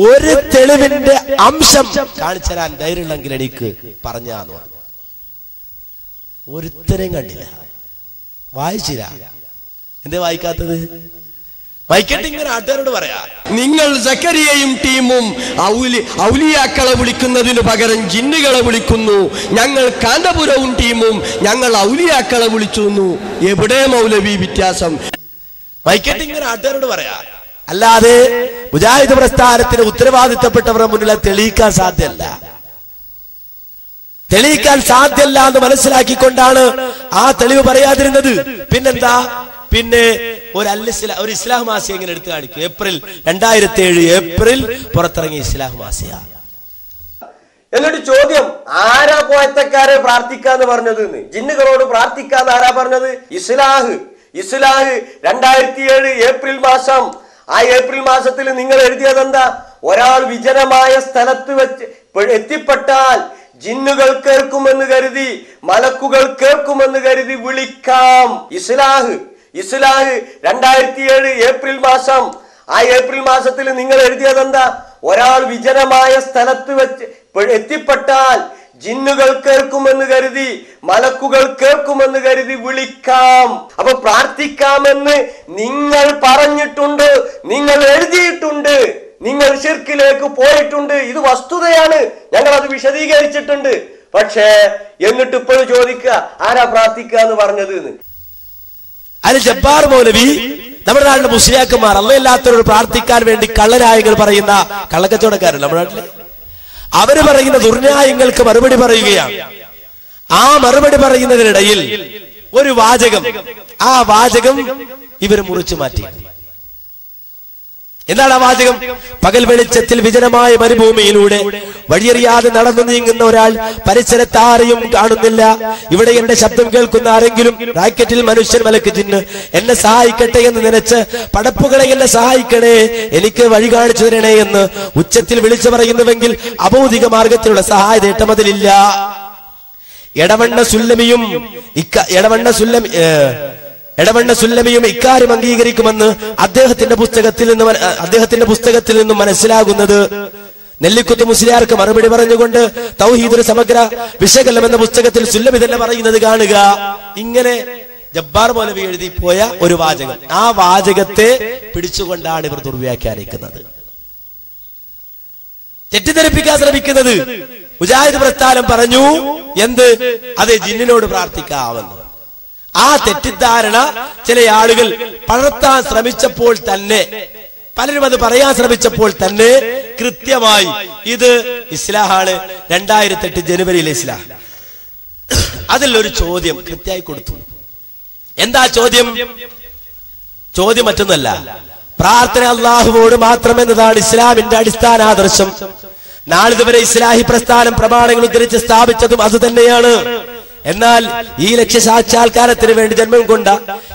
ഒരു തെളിവിന്റെ അംശം കാണിച്ചു തരാൻ ധൈര്യമുണ്ടെങ്കിൽ എനിക്ക് പറഞ്ഞാന്ന് പറഞ്ഞു. ഒരുത്തരെയും കണ്ടില്ല, വായിച്ചില്ല. എന്തേ വായിക്കാത്തത്? വായിക്കട്ടെ, ഇങ്ങനെ നാട്ടുകാരോട് പറയാ. നിങ്ങൾ സക്കരിയയും ടീമും ഔലിയാക്കളെ വിളിക്കുന്നതിന് പകരം ജിന്നുകളെ വിളിക്കുന്നു. ഞങ്ങൾ കാന്തപുരവും ടീമും ഞങ്ങൾ ഔലിയാക്കളെ വിളിച്ചു. എവിടെ മൗലവി വ്യത്യാസം? വൈക്കട്ടെ, ഇങ്ങനെ നാട്ടുകാരോട് പറയാ. അല്ലാതെ മുജാഹിദ് പ്രസ്ഥാനത്തിന് ഉത്തരവാദിത്തപ്പെട്ടവരുടെ മുന്നിൽ തെളിയിക്കാൻ സാധ്യമല്ല. തെളിയിക്കാൻ സാധ്യമല്ല എന്ന് മനസ്സിലാക്കിക്കൊണ്ടാണ് ആ തെളിവ് പറയാതിരുന്നത്. പിന്നെന്താ? പിന്നെ ഒരു ഇസ്ലാം മാസിക ഇങ്ങനെ എടുത്തു കാണിക്കും. 2007 ഏപ്രിൽ പുറത്തിറങ്ങിയ ഇസ്ലാം മാസിക. എന്നിട്ട് ചോദ്യം, ആരാ പോയത്തക്കാരെ പ്രാർത്ഥിക്കാന്ന് പറഞ്ഞത്? ജിന്നുകളോട് പ്രാർത്ഥിക്കാന്ന് ആരാ പറഞ്ഞത്? ഇസ്ലാഹ് 2007 ഏപ്രിൽ മാസം. ആ ഏപ്രിൽ മാസത്തിൽ നിങ്ങൾ എഴുതിയതെന്താ? ഒരാൾ വിജനമായ സ്ഥലത്ത് വെച്ച് എത്തിപ്പെട്ടാൽ ജിന്നുകൾ കേൾക്കുമെന്ന് കരുതി, മലക്കുകൾ കേൾക്കുമെന്ന് കരുതി വിളിക്കാം. ഇസ്ലാഹ് ഇസ്ലാഹ് 2007 ഏപ്രിൽ മാസം. ആ ഏപ്രിൽ മാസത്തിൽ നിങ്ങൾ എഴുതിയത് എന്താ? ഒരാൾ വിജനമായ സ്ഥലത്ത് വെച്ച് എത്തിപ്പെട്ടാൽ ജിന്നുകൾ കേൾക്കുമെന്ന് കരുതി, മലക്കുകൾ കേൾക്കുമെന്ന് കരുതി വിളിക്കാം. അപ്പൊ പ്രാർത്ഥിക്കാമെന്ന് നിങ്ങൾ പറഞ്ഞിട്ടുണ്ട്, നിങ്ങൾ എഴുതിയിട്ടുണ്ട്, നിങ്ങൾ ശിർക്കിലേക്ക് പോയിട്ടുണ്ട്. ഇത് വസ്തുതയാണ്, ഞങ്ങൾ അത് വിശദീകരിച്ചിട്ടുണ്ട്. പക്ഷേ എന്നിട്ട് ഇപ്പോഴും ചോദിക്കുക ആരാ പ്രാർത്ഥിക്കുക എന്ന് പറഞ്ഞത് എന്ന്. അല്ല, ജബ്ബാർ മൗലവി നമ്മുടെ നാട്ടിലെ മുസ്ലിയാക്കന്മാർ അള്ളയില്ലാത്തവരോട് പ്രാർത്ഥിക്കാൻ വേണ്ടി കള്ളനായങ്ങൾ പറയുന്ന കള്ളക്കച്ചവടക്കാരൻ നമ്മുടെ നാട്ടില്, അവര് പറയുന്ന ദുർന്യായങ്ങൾക്ക് മറുപടി പറയുകയാണ്. ആ മറുപടി പറയുന്നതിനിടയിൽ ഒരു വാചകം, ആ വാചകം ഇവർ മുറിച്ചു മാറ്റി. എന്താണ് ആ വാചകം? പകൽ വെളിച്ചത്തിൽ വിജനമായ മരുഭൂമിയിലൂടെ വഴിയറിയാതെ നടന്നു നീങ്ങുന്ന ഒരാൾ പരിസരത്ത് ആരെയും കാണുന്നില്ല. ഇവിടെ എന്റെ ശബ്ദം കേൾക്കുന്ന ആരെങ്കിലും റാക്കറ്റിൽ മനുഷ്യൻ മലക്ക് ജിന്ന് എന്നെ സഹായിക്കട്ടെ എന്ന് നനച്ച് പടപ്പുകളെ എന്നെ സഹായിക്കണേ, എനിക്ക് വഴി കാണിച്ചു തരണേ എന്ന് ഉച്ചത്തിൽ വിളിച്ചു പറയുന്നുവെങ്കിൽ അഭൗതിക മാർഗത്തിലുള്ള സഹായതേട്ടം അതിലില്ല. എടവണ്ണ സുല്ലമിയും ഇക്കാര്യം അംഗീകരിക്കുമെന്ന് അദ്ദേഹത്തിന്റെ പുസ്തകത്തിൽ നിന്നും മനസ്സിലാകുന്നത്. നെല്ലിക്കുത്ത് മുസ്ലിയാർക്ക് മറുപടി പറഞ്ഞുകൊണ്ട് തൗഹീദുൽ സമഗ്ര വിശകലനം എന്ന പുസ്തകത്തിൽ സുല്ലമി തന്നെ പറയുന്നത് കാണുക. ഇങ്ങനെ ജബ്ബാർ മൗലവി എഴുതി പോയ ഒരു വാചകം, ആ വാചകത്തെ പിടിച്ചുകൊണ്ടാണ് ഇവർ ദുർവ്യാഖ്യാനിക്കുന്നത്, തെറ്റിദ്ധരിപ്പിക്കാൻ ശ്രമിക്കുന്നത്. മുജാഹിദ് പ്രസ്ഥാനം പറഞ്ഞു എന്ത്? അത് ജിന്നിനോട് പ്രാർത്ഥിക്കാമെന്ന്. ആ തെറ്റിദ്ധാരണ ചില ആളുകൾ പടർത്താൻ ശ്രമിച്ചപ്പോൾ തന്നെ, പലരും അത് പറയാൻ ശ്രമിച്ചപ്പോൾ തന്നെ കൃത്യമായി ഇത് ഇസ്ലാഹാണ്, 2008 ജനുവരിയിലെ ഇസ്ലാം. അതിലൊരു ചോദ്യം കൃത്യമായി കൊടുത്തു. എന്താ ചോദ്യം? ചോദ്യം മറ്റൊന്നല്ല, പ്രാർത്ഥന അള്ളാഹുവോട് മാത്രമെന്നതാണ് ഇസ്ലാമിന്റെ അടിസ്ഥാന ആദർശം. നാളിതുവരെ ഇസ്ലാഹി പ്രസ്ഥാനം പ്രമാണങ്ങൾ ഉദ്ധരിച്ച് സ്ഥാപിച്ചതും അത് തന്നെയാണ്. എന്നാൽ ഈ ലക്ഷ്യസാക്ഷാത്കാരത്തിന് വേണ്ടി ജന്മം കൊണ്ട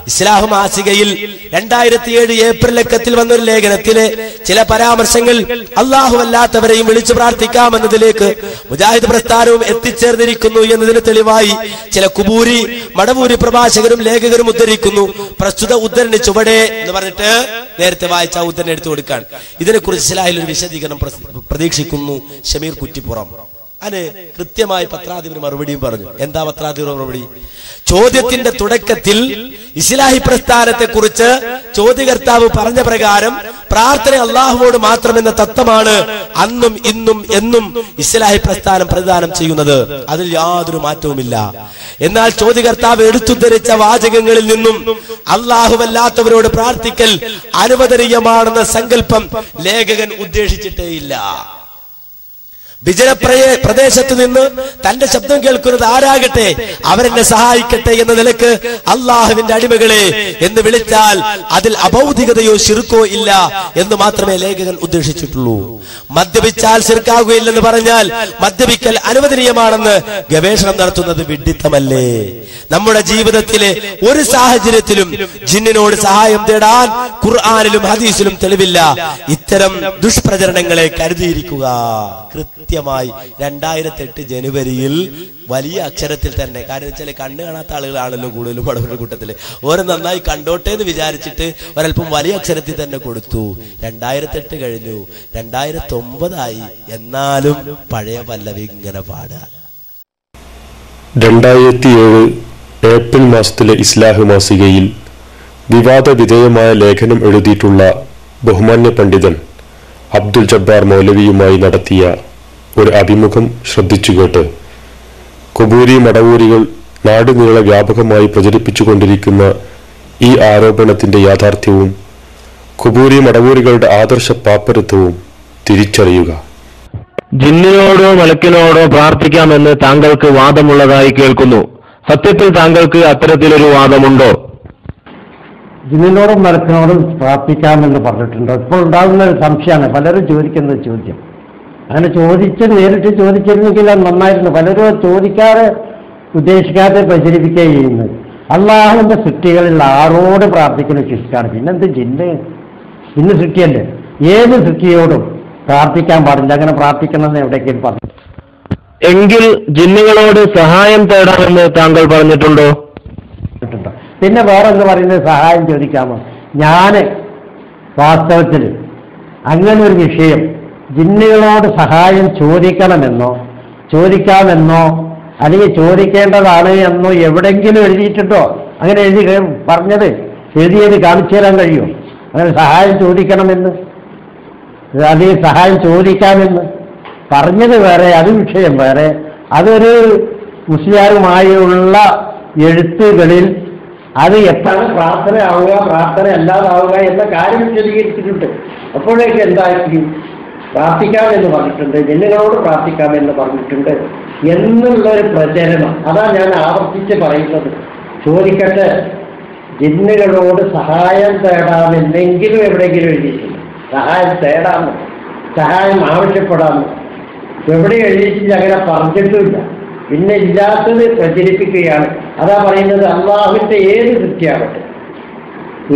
ഇസ്ലാഹ് മാസികയിൽ 2007 ഏപ്രിൽ ലക്കത്തിൽ വന്നൊരു ലേഖനത്തിലെ ചില പരാമർശങ്ങൾ അള്ളാഹു അല്ലാത്തവരെയും വിളിച്ചു പ്രാർത്ഥിക്കാമെന്നതിലേക്ക് മുജാഹിദ് പ്രസ്ഥാനവും എത്തിച്ചേർന്നിരിക്കുന്നു എന്നതിന് തെളിവായി ചില കുബൂരി മടവൂരി പ്രഭാഷകരും ലേഖകരും ഉദ്ധരിക്കുന്നു. പ്രസ്തുത ഉദ്ധരണി ചുവടെ എന്ന് പറഞ്ഞിട്ട് നേരത്തെ വായിച്ച ഉദ്ധരണി എടുത്തു കൊടുക്കാൻ. ഇതിനെക്കുറിച്ച് ഇസ്ലാഹിൽ ഒരു വിശദീകരണം പ്രതീക്ഷിക്കുന്നു ഷമീർ കുറ്റിപ്പുറം. അതിന് കൃത്യമായി പത്രാധിപർ മറുപടിയും പറഞ്ഞു. എന്താ പത്രാധിപർ മറുപടി? ചോദ്യത്തിന്റെ തുടക്കത്തിൽ ഇസ്ലാഹി പ്രസ്ഥാനത്തെ കുറിച്ച് ചോദ്യകർത്താവ് പറഞ്ഞ പ്രകാരം പ്രാർത്ഥന അള്ളാഹുവോട് മാത്രമെന്ന തത്വമാണ് അന്നും ഇന്നും എന്നും ഇസ്ലാഹി പ്രസ്ഥാനം പ്രദാനം ചെയ്യുന്നത്. അതിൽ യാതൊരു മാറ്റവുമില്ല. എന്നാൽ ചോദ്യകർത്താവ് എടുത്തുദ്ധരിച്ച വാചകങ്ങളിൽ നിന്നും അള്ളാഹുവല്ലാത്തവരോട് പ്രാർത്ഥിക്കൽ അനുവദനീയമാണെന്ന സങ്കല്പം ലേഖകൻ ഉദ്ദേശിച്ചിട്ടേയില്ല. പ്രദേശത്ത് നിന്ന് തന്റെ ശബ്ദം കേൾക്കുന്നത് ആരാകട്ടെ അവരെന്നെ സഹായിക്കട്ടെ എന്ന നിലക്ക് അള്ളാഹുവിന്റെ അടിമകളെ എന്ന് വിളിച്ചാൽ അതിൽ അഭൗതികതയോ ശിർക്കോ ഇല്ല എന്ന് മാത്രമേ ലേഖകൻ ഉദ്ദേശിച്ചിട്ടുള്ളൂ. മദ്യപിച്ചാൽ ശിർക്കാകുകയില്ലെന്ന് പറഞ്ഞാൽ മദ്യപിക്കൽ അനുവദനീയമാണെന്ന് ഗവേഷണം നടത്തുന്നത് വിഡ്ഢിത്തമല്ലേ? നമ്മുടെ ജീവിതത്തിലെ ഒരു സാഹചര്യത്തിലും ജിന്നിനോട് സഹായം തേടാൻ ഖുർആനിലും ഹദീസിലും തെളിവില്ല. ഇത്തരം ദുഷ്പ്രചരണങ്ങളെ കരുതിയിരിക്കുക. കൃത്യമായി 2008 ജനുവരിയിൽ വലിയ അക്ഷരത്തിൽ തന്നെ, കാരണം വെച്ചാൽ കണ്ണ് കാണാത്ത ആളുകളാണല്ലോ കൂടുതലും പടവരുടെ കൂട്ടത്തില്, ഓരോ നന്നായി കണ്ടോട്ടെ എന്ന് വിചാരിച്ചിട്ട് ഒരൽപ്പം വലിയ അക്ഷരത്തിൽ തന്നെ കൊടുത്തു. 2008 കഴിഞ്ഞു, 2009 ആയി, എന്നാലും പഴയ പല്ലവി ഇങ്ങനെ പാടുക. 2007 ഏപ്രിൽ മാസത്തിലെ ഇസ്ലാഹ് മാസികയിൽ വിവാദ വിധേയമായ ലേഖനം എഴുതിയിട്ടുള്ള ബഹുമാന്യ പണ്ഡിതൻ അബ്ദുൽ ജബ്ബാർ മൗലവിയുമായി നടത്തിയ ഒരു അഭിമുഖം ശ്രദ്ധിച്ചുകേട്ട് കുബൂരി മടവൂരികൾ നാടുനീളെ വ്യാപകമായി പ്രചരിപ്പിച്ചുകൊണ്ടിരിക്കുന്ന ഈ ആരോപണത്തിന്റെ യാഥാർത്ഥ്യവും കുബൂരി മടവൂരികളുടെ ആദർശ പാപ്പരത്വവും തിരിച്ചറിയുക. ജിന്നിനോടോ മലക്കിനോടോ പ്രാർത്ഥിക്കാമെന്ന് താങ്കൾക്ക് വാദമുള്ളതായി കേൾക്കുന്നു. സത്യത്തിൽ താങ്കൾക്ക് അത്തരത്തിലൊരു വാദമുണ്ടോ? ജിന്നിനോടും മലക്കിനോടും പ്രാർത്ഥിക്കാമെന്ന് പറഞ്ഞിട്ടുണ്ട്. ഇപ്പോൾ ഉണ്ടാകുന്ന ഒരു സംശയമാണ് പലരും ചോദിക്കുന്ന ചോദ്യം. അങ്ങനെ നേരിട്ട് ചോദിച്ചിരുന്നെങ്കിൽ അത് നന്നായിരുന്നു. പലരും ചോദിക്കാതെ ഉദ്ദേശിക്കാതെ പ്രചരിപ്പിക്കുകയും ചെയ്യുന്നത്. അള്ളാഹുവിന്റെ സൃഷ്ടികളിൽ ആരോട് പ്രാർത്ഥിക്കുന്ന ശിഷ്ടാണ്. പിന്നെന്ത് ജിന്ന് സൃഷ്ടിയല്ലേ? ഏത് സൃഷ്ടിയോടും പ്രാർത്ഥിക്കാൻ പാടില്ല. അങ്ങനെ പ്രാർത്ഥിക്കണമെന്ന് എവിടേക്കും പറഞ്ഞു. എങ്കിൽ ജിന്നുകളോട് സഹായം തേടാമെന്ന് താങ്കൾ പറഞ്ഞിട്ടുണ്ടോ? പിന്നെ വേറെന്ന് പറയുന്നത് സഹായം ചോദിക്കാമോ? ഞാൻ വാസ്തവത്തിൽ അങ്ങനെ ഒരു വിഷയം ജിന്നുകളോട് സഹായം ചോദിക്കാമെന്നോ അല്ലെങ്കിൽ ചോദിക്കേണ്ടതാണ് എന്നോ എവിടെങ്കിലും എഴുതിയിട്ടുണ്ടോ? അങ്ങനെ എഴുതിയത് കാണിച്ചു തരാൻ കഴിയുമോ? അങ്ങനെ സഹായം ചോദിക്കണമെന്ന് അല്ലെങ്കിൽ സഹായം ചോദിക്കാമെന്ന് പറഞ്ഞത് വേറെ, അത് വിഷയം വേറെ. അതൊരു മുസ്ലിയാരുമായുള്ള എഴുത്തുകളിൽ അത് എപ്പോഴാണ് പ്രാർത്ഥന ആവുക, പ്രാർത്ഥന അല്ലാതാവുക എന്ന കാര്യം വിശദീകരിച്ചിട്ടുണ്ട്. അപ്പോഴേക്ക് എന്തായിരിക്കും? പ്രാർത്ഥിക്കാമെന്ന് പറഞ്ഞിട്ടുണ്ട്, ജിന്നുകളോട് പ്രാർത്ഥിക്കാമെന്ന് പറഞ്ഞിട്ടുണ്ട് എന്നുള്ളൊരു പ്രചരണം. അതാണ് ഞാൻ ആവർത്തിച്ച് പറയുന്നത്. ചോദിക്കട്ടെ, ജിന്നുകളോട് സഹായം തേടാമെന്നെങ്കിലും എവിടെയെങ്കിലും എഴുതിയിട്ടില്ല. സഹായം തേടാമെന്ന്, സഹായം ആവശ്യപ്പെടാമെന്ന് എവിടെ എഴുതിയിട്ടില്ല, അങ്ങനെ പറഞ്ഞിട്ടുമില്ല. പിന്നെ ഇല്ലാത്തത് പ്രചരിപ്പിക്കുകയാണ്. അതാ പറയുന്നത്, അള്ളാഹുവിന്റെ ഏത് സൃഷ്ടിയാവട്ടെ,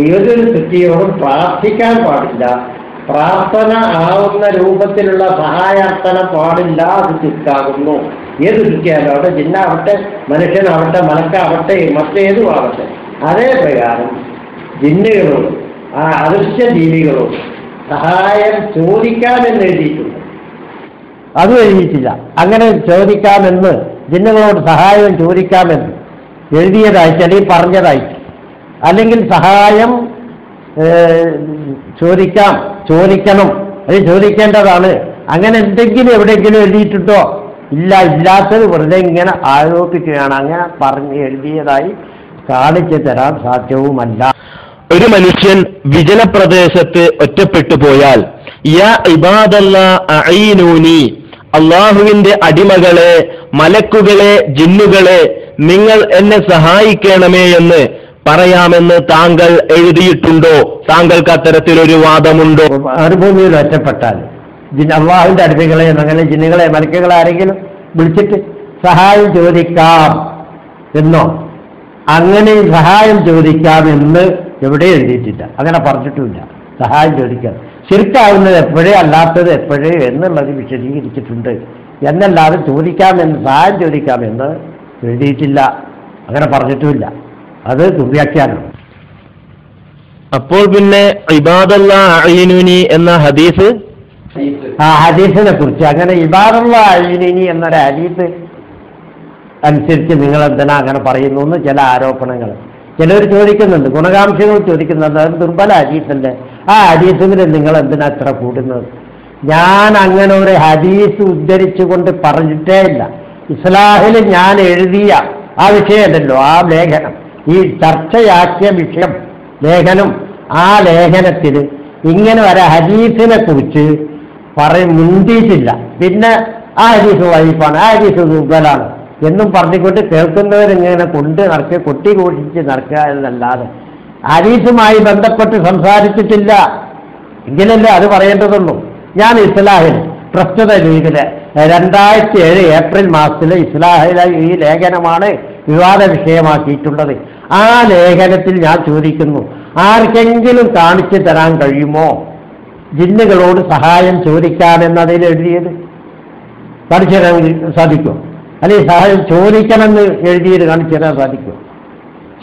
ഏതൊരു സൃഷ്ടിയോടും പ്രാർത്ഥിക്കാൻ പാടില്ല, പ്രാർത്ഥന ആവുന്ന രൂപത്തിലുള്ള സഹായാർത്ഥന പാടില്ല. അത് ചുറ്റാകുന്നു. ഏത് സൃഷ്ടിയാലും അവിടെ ജിന്നാവട്ടെ, മനുഷ്യനാവട്ടെ, മലക്കാവട്ടെ, മറ്റേതും ആവട്ടെ. അതേ പ്രകാരം ജിന്നുകളോട് അദൃശ്യ ജീവികളോട് സഹായം ചോദിക്കാമെന്ന് എഴുതിയിട്ടുണ്ട്. അതും എഴുതിയിട്ടില്ല. അങ്ങനെ ചോദിക്കാമെന്ന്, ജിന്നുകളോട് സഹായം ചോദിക്കാമെന്ന് എഴുതിയതായിട്ട് അല്ലെങ്കിൽ പറഞ്ഞതായിട്ട്, അല്ലെങ്കിൽ സഹായം ചോദിക്കണം, അത് ചോദിക്കേണ്ടതാണ്, അങ്ങനെ എന്തെങ്കിലും എവിടെയെങ്കിലും എഴുതിയിട്ടുണ്ടോ? ഇല്ല. ഇല്ലാത്തത് വെറുതെ ഇങ്ങനെ ആരോപിക്കുകയാണ്. അങ്ങനെ പറഞ്ഞ് എഴുതിയതായി കാണിച്ചു തരാൻ സാധ്യവുമല്ല. ഒരു മനുഷ്യൻ വിജനപ്രദേശത്ത് ഒറ്റപ്പെട്ടു പോയാൽ, യാ ഇബാദല്ലാ അഈനൂനി, അള്ളാഹുവിന്റെ അടിമകളെ, മലക്കുകളെ, ജിന്നുകളെ, നിങ്ങൾ എന്നെ സഹായിക്കണമേ എന്ന് പറയാമെന്ന് താങ്കൾ എഴുതിയിട്ടുണ്ടോ? താങ്കൾക്ക് അത്തരത്തിലൊരു വാദമുണ്ടോ? മരുഭൂമിയിൽ ഒറ്റപ്പെട്ടാൽ അള്ളാഹുവിന്റെ അടിമകളെ, അങ്ങനെ ജിന്നുകളെ, മലക്കുകളെ ആരെങ്കിലും വിളിച്ചിട്ട് സഹായം ചോദിക്കാം എന്നോ, അങ്ങനെ സഹായം ചോദിക്കാമെന്ന് എവിടെ എഴുതിയിട്ടില്ല, അങ്ങനെ പറഞ്ഞിട്ടുമില്ല. സഹായം ചോദിക്കാം ശിർക്കാവുന്നത് എപ്പോഴേ, അല്ലാത്തത് എപ്പോഴേ എന്നുള്ളത് വിശദീകരിച്ചിട്ടുണ്ട്. എന്നല്ലാതെ ചോദിക്കാമെന്ന്, സഹായം ചോദിക്കാമെന്ന് എഴുതിയിട്ടില്ല, അങ്ങനെ പറഞ്ഞിട്ടുമില്ല. അത് ദുർവ്യാഖ്യാനം. അപ്പോൾ പിന്നെ ഇബാദല്ലാ അഈനുനി എന്ന ഹദീസ്, ആ ഹദീസിനെ കുറിച്ച്, അങ്ങനെ ഇബാദല്ലാ അഈനുനി എന്നൊരു ഹദീസ് അനുസരിച്ച് നിങ്ങൾ എന്തിനാ അങ്ങനെ പറയുന്നു എന്ന് ചില ആരോപണങ്ങൾ ചിലർ ചോദിക്കുന്നുണ്ട്, ഗുണകാംക്ഷകൾ ചോദിക്കുന്നുണ്ട്. അത് ദുർബല ഹദീസല്ലേ, ആ ഹദീസിൽ നിങ്ങൾ എന്തിനാ ഇത്ര കൂടുന്നത്? ഞാൻ അങ്ങനെ ഒരു ഹദീസ് ഉദ്ധരിച്ചുകൊണ്ട് പറഞ്ഞിട്ടേ ഇല്ല. ഇസ്ലാഹിൽ ഞാൻ എഴുതിയ ആ വിഷയമല്ലല്ലോ, ആ ലേഖനം, ഈ ചർച്ചയാക്കിയ വിഷയം ലേഖനം, ആ ലേഖനത്തിൽ ഇങ്ങനെ ഒരു ഹദീസിനെ കുറിച്ച് മുണ്ടിയിട്ടില്ല. പിന്നെ ആ ഹദീസ് വൈഫാണ്, ആ ഹദീസ് ദുർബലാണ് എന്നും പറഞ്ഞുകൊണ്ട് കേൾക്കുന്നവരിങ്ങനെ കൊട്ടി ഘോഷിച്ച് നടക്കുക എന്നല്ലാതെ ഹദീസുമായി ബന്ധപ്പെട്ട് സംസാരിച്ചിട്ടില്ല. എങ്കിലല്ലേ അത് പറയേണ്ടതുള്ളൂ. ഞാൻ ഇസ്ലാഹിൽ പ്രസ്തുത ലീഗില് 2007 ഏപ്രിൽ മാസത്തിലെ ഇസ്ലാഹിലെ ഈ ലേഖനമാണ് വിവാദ വിഷയമാക്കിയിട്ടുള്ളത്. ആ ലേഖനത്തിൽ ഞാൻ ചോദിക്കുന്നു, ആർക്കെങ്കിലും കാണിച്ചു തരാൻ കഴിയുമോ ജിന്നുകളോട് സഹായം ചോദിക്കാമെന്നതിൽ എഴുതിയത്? കാണിച്ചു തരാൻ സാധിക്കുമോ? അല്ലെങ്കിൽ സഹായം ചോദിക്കണമെന്ന് എഴുതിയത് കാണിച്ചു തരാൻ സാധിക്കുമോ?